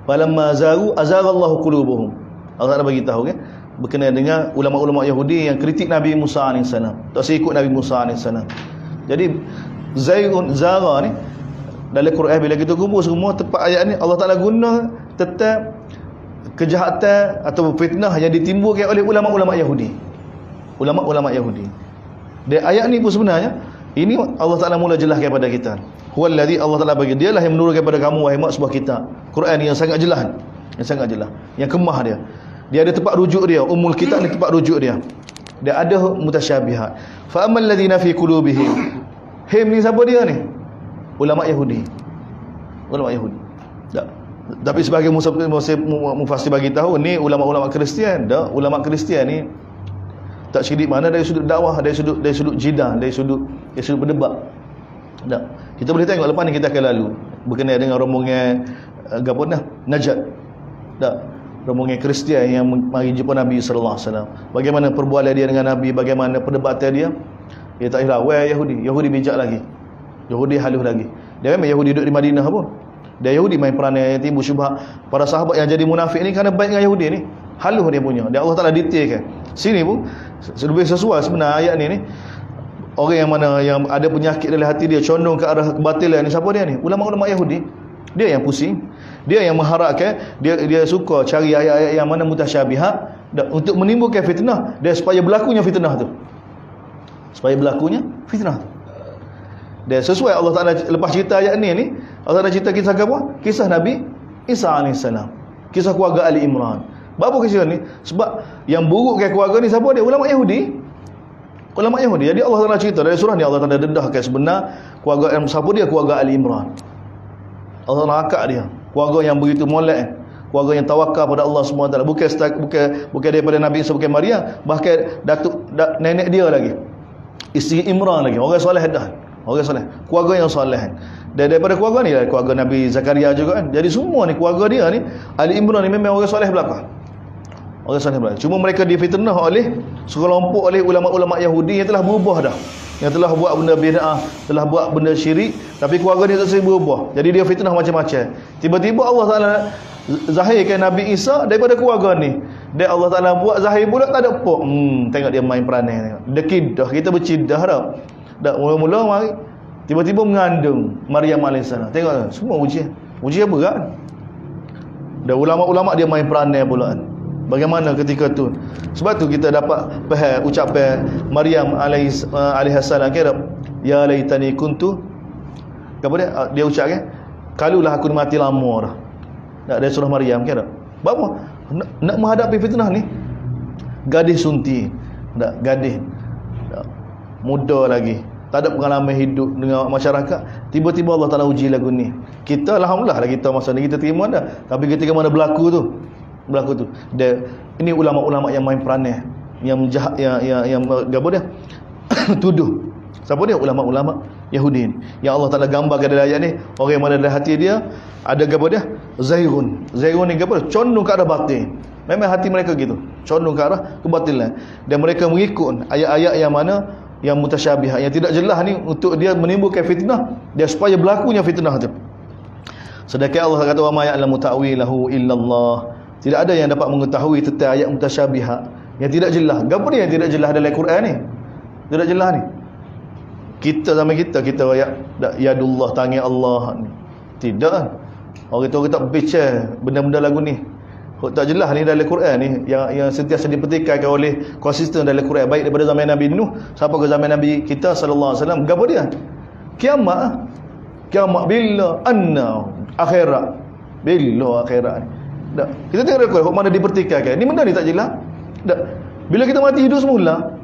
Falamma zaru azaghallahu qulubuhum. Allah nak bagi tahu kan berkenaan dengan ulama-ulama Yahudi yang kritik Nabi Musa AS. Tak ikut Nabi Musa AS. Jadi Zaygun Zara ni dalam Quran bila kita kumpul semua tepat ayat ni Allah Taala guna tentang kejahatan atau fitnah yang ditimbulkan oleh ulama-ulama Yahudi. Ulama-ulama Yahudi. Dan ayat ni pun sebenarnya ini Allah Taala mula jelaskan kepada kita. Huwallazi, Allah Taala bagi, dialah yang menurunkan kepada kamu wahai mak sebuah kitab. Quran yang sangat jelas. Yang kemah dia. Dia ada tempat rujuk dia. Ummul kitab ni tempat rujuk dia. Dia ada mutasyabihat. Fa ammal ladzina fi qulubihim. Him ni siapa dia ni? Ulama Yahudi. Tak. Tapi sebagai mufassir bagi tahu ni ulama-ulama Kristian. Dah ulama Kristian ni Tak sidik mana dari sudut dakwah, dari sudut jidah, dari sudut berdebat. Tak. Kita boleh tengok lepas ni kita akan lalu berkenaan dengan rombongan Najat. Tak. Rombongan Kristian yang mari jumpa Nabi sallallahu alaihi wasallam. Bagaimana perbualan dia dengan Nabi, bagaimana perdebatan dia. Dia tak kira Yahudi bijak lagi. Yahudi halus lagi. Dia memang Yahudi duduk di Madinah pun. Dia Yahudi main peranai yang timbul syubhat. Para sahabat yang jadi munafik ni kerana baik dengan Yahudi ni. Halus dia punya. Dia Allah Taala detailkan. Sini pun lebih sesuai sebenarnya ayat ni. Orang yang mana yang ada penyakit dalam hati dia, condong ke arah kebatilan ni, siapa dia ni? Ulama-ulama Yahudi. Dia yang pusing. Dia yang mengharapkan, dia suka cari ayat-ayat yang mana mutasyabihat untuk menimbulkan fitnah, dia supaya berlakunya fitnah tu. Supaya berlakunya fitnah tu. Dan sesuai Allah Taala lepas cerita ayat ni Allah Taala cerita kisah apa? Kisah Nabi Isa AS. Kisah keluarga Ali Imran. Apa kisah ni? Sebab yang buruk ke keluarga ni siapa dia? Ulama Yahudi. Ulama Yahudi. Jadi Allah Taala cerita dari surah ni, Allah Taala dedahkan sebenar keluarga yang siapa dia? Keluarga Ali Imran. Allah Taala akak dia. Keluarga yang begitu molek, keluarga yang tawakal pada Allah SWT. Bukan daripada Nabi Isa, bukan Maryam, bahkan nenek dia lagi, isteri Imran lagi, orang soleh dah. Orang soleh, keluarga yang soleh. Dan daripada keluarga ni lah keluarga Nabi Zakaria juga kan. Jadi semua ni keluarga dia ni, Ali Imran ni memang orang soleh belaka. Orang soleh belaka. Cuma mereka difitnah oleh sekelompok oleh ulama-ulama Yahudi yang telah berubah dah. Yang telah buat benda bid'ah, telah buat benda syirik, tapi keluarga dia tak berubah. Jadi dia fitnah macam-macam. Tiba-tiba Allah Taala zahirkan Nabi Isa daripada keluarga ni. Dan Allah Taala buat zahir pula tak ada apa. Tengok dia main peranai tengok. Dekidah, kita bercidah dah. Dak mula-mula mari tiba-tiba mengandung Maryam alaihissalam. Tengok semua ujian. Ujian berat. Dan ulama-ulama dia main peranai pula. Bagaimana ketika tu? Sebab tu kita dapat faham ucapan Maryam alaihissalam kira ya laitani kuntu. Apa dia ucapkan? Kalulah aku mati lama dah. Dari surah Maryam kira. Apa? Nak menghadapi fitnah ni. Gadis sunti. Tak gadis. Tak. Muda lagi. Tak ada pengalaman hidup dengan masyarakat. Tiba-tiba Allah Taala uji lagu ni. Kita alhamdulillah lah kita masa ni kita terima dah. Tapi ketika mana berlaku tu, dan ini ulama-ulama yang main peranai, yang jahat, yang apa dia tuduh. Siapa dia? Ulama-ulama Yahudi ni. Yang Allah Taala gambarkan dalam ayat ni, orang yang mana dalam hati dia ada apa dia? Zairun ni apa? Condong ke arah batin. Memang hati mereka gitu, condong ke arah kebatilan. Dan mereka mengikut ayat-ayat yang mana yang mutasyabihat, yang tidak jelas ni untuk dia menimbulkan fitnah, dia supaya berlakunya fitnah tu. Sedangkan Allah kata wa ma ya'lamu ta'wilahu illallah. Tidak ada yang dapat mengetahui tentang ayat mutasyabihat yang tidak jelas. Apa dia yang tidak jelas dalam Al-Quran ni? Tidak jelas ni. Kita sama kita ayat yadullah, tangan Allah ni. Tidak. Orang tu tak baca benda-benda lagu ni. Tak jelas ni dalam Al-Quran ni yang sentiasa dipertikaikan oleh konsisten dalam Al-Quran, baik daripada zaman Nabi Nuh sampai ke zaman Nabi kita sallallahu alaihi wasallam. Apa dia? Kiamat bila anna akhirat. Bila akhirat ni. Tak. Kita tengok rekod mana dipertikaikan. Ni benda ni tak jelas. Tak. Bila kita mati hidup semula,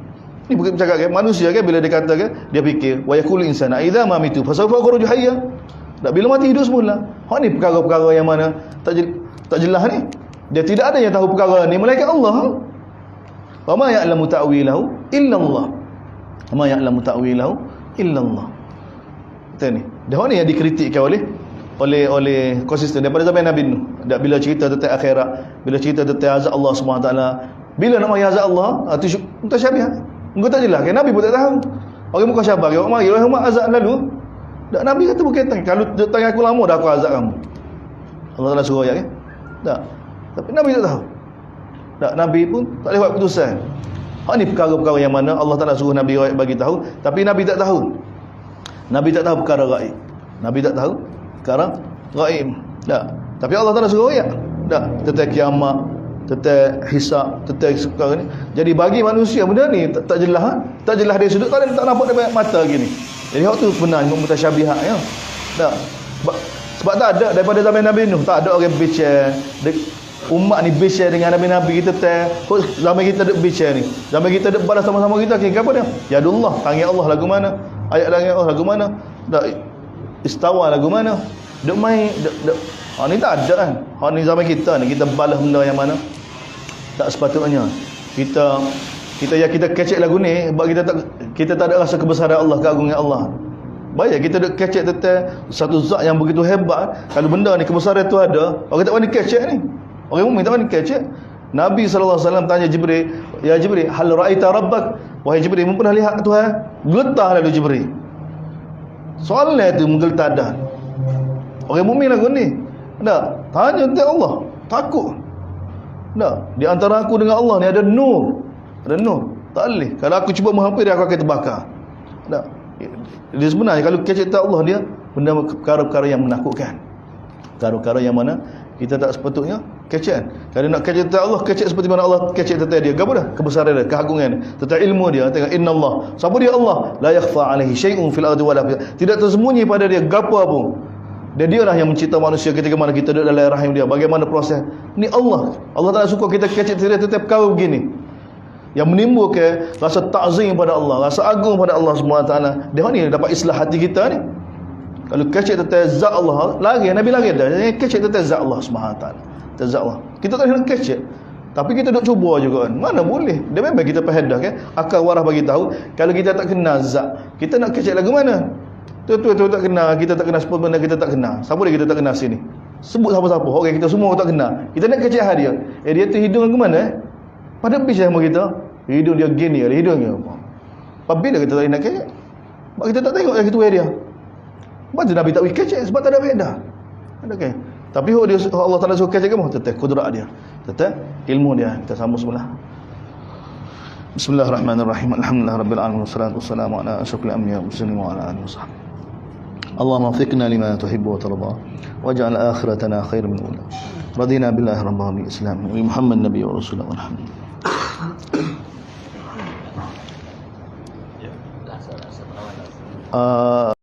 ni bukan bercakap kan manusia kan, bila dia katakan dia fikir wa yaqulu insana idza ma mitu fasawfa akhruju hayya. Tak, bila mati hidup semula. Ni perkara-perkara yang mana tak jelas ni. Dia tidak ada yang tahu perkara ni melainkan Allah. Wa ma ya'lamu ta'wilahu illa Allah. Wa ma ya'lamu ta'wilahu illa Allah. Betul ni. Dah ni yang dikritikkan oleh konsisten daripada zaman Nabi Nuh. Bila cerita tentang akhirat, bila cerita tentang azab Allah SWT, bila nak mari azab Allah, itu mutasyabihat. Engkau tak jelas kan? Nabi pun tak tahu. Orang muka syabar, orang mari orang azab lalu. Tak, Nabi kata bukan kalau tangan aku lama dah aku azab kamu. Allah Taala suruh ayat kan? Tak. Tapi Nabi tak tahu. Tak, Nabi pun tak boleh buat keputusan. Ni perkara-perkara yang mana Allah Taala suruh Nabi bagi tahu, tapi Nabi tak tahu. Nabi tak tahu perkara gaib. Nabi tak tahu perkara gaib. Tak. Tapi Allah Taala suruh ayat. Tak, tentang kiamat, tentang hisab, tentang perkara ni. Jadi bagi manusia benda ni tak jelas, tak jelas dari sudut tak nampak daripada mata gini. Jadi hak tu sebenarnya mutasyabihat ya. Tak. Sebab tak ada daripada zaman Nabi Nuh, tak ada orang bicara umat ni bicara dengan Nabi-Nabi kita zaman kita duk bicara ni. Zaman kita duk balas sama-sama kita apa dia? Yadullah, tangan Allah lagu mana? Ayat tangan Allah lagu mana? Tak istawa lagu mana? Duk main ni tak ada kan. Ni zaman kita ni kita balas benda yang mana tak sepatutnya. Kita kita kecek lagu ni sebab kita tak ada rasa kebesaran Allah, keagungan Allah. Baik kita duk kecek tentang satu zat yang begitu hebat. Kalau benda ni kebesaran tu ada, orang tak wani kecek ni. Orang mukmin tak wani kecek. Nabi SAW tanya Jibril, "Ya Jibril, hal ra'aita rabbak?" Wahai Jibril, mu pernah lihat Tuhan? Geletah lalu Jibril. Soalnya tu menggeletar dah. Orang mukmin lagu ni. Tak, tanya tentang Allah, takut. Tak, di antara aku dengan Allah ni ada nur. Ada nur. Tak boleh. Kalau aku cuba menghampiri aku akan terbakar. Tak. Dia sebenarnya kalau kecek tak Allah dia benda perkara-perkara yang menakutkan. Perkara-perkara yang mana kita tak sepatutnya kecek. Kalau nak kecek tak Allah, kecek seperti mana Allah kecek tentang dia. Apa dah? Kebesaran dia, keagungan, tentang ilmu dia. Tengok innallah. Siapa dia Allah? La yakhfa alaihi syai'un fil ardi wala fis. Tidak tersembunyi pada dia gapo pun. Dan dia lah yang mencipta manusia ketika mana kita duduk dalam rahim dia. Bagaimana proses? Ni Allah. Allah tak suka kita kecek tentang perkara begini. Yang menimbulkan rasa ta'zim pada Allah, rasa agung pada Allah SWT. Dia ni dapat islah hati kita ni. Kalau kecek tentang zat Allah, lari Nabi lari dah. Kecek tentang zat Allah SWT. Tentang zat Allah. Kita tak nak kecek. Tapi kita duk cuba juga kan. Mana boleh. Dia memang kita pahadah kan. Akal warah bagi tahu kalau kita tak kenal zat, kita nak kecek lagu mana? Tu tak kenal, kita tak kenal sebab benda kita tak kenal. Siapa dia kita tak kenal sini? Sebut siapa-siapa. Orang kita semua tak kenal. Kita nak kecek dia. Dia tu hidung lagu mana? Pada bis sama kita, hidung dia gini, hidung dia. Bila kita tak nak kecek? Sebab kita tak tengok lagi tu dia. Sebab Nabi tak boleh kecek sebab tak ada faedah. Ada ke? Tapi dia Allah Taala suruh kecek kamu, tetap kudrat dia. Tetap ilmu dia. Kita sambung semula. Bismillahirrahmanirrahim. Alhamdulillahirabbil alamin wassalatu wassalamu ala asyrafil anbiya'i wal mursalin wa ala alihi wasallam. Allahumma waffiqna lima tuhibbu wa tarda waj'al akhiratana khairan min ula. Radina billahi rabbil islam wa Muhammad nabiy wa rasulullah walhamdulillah.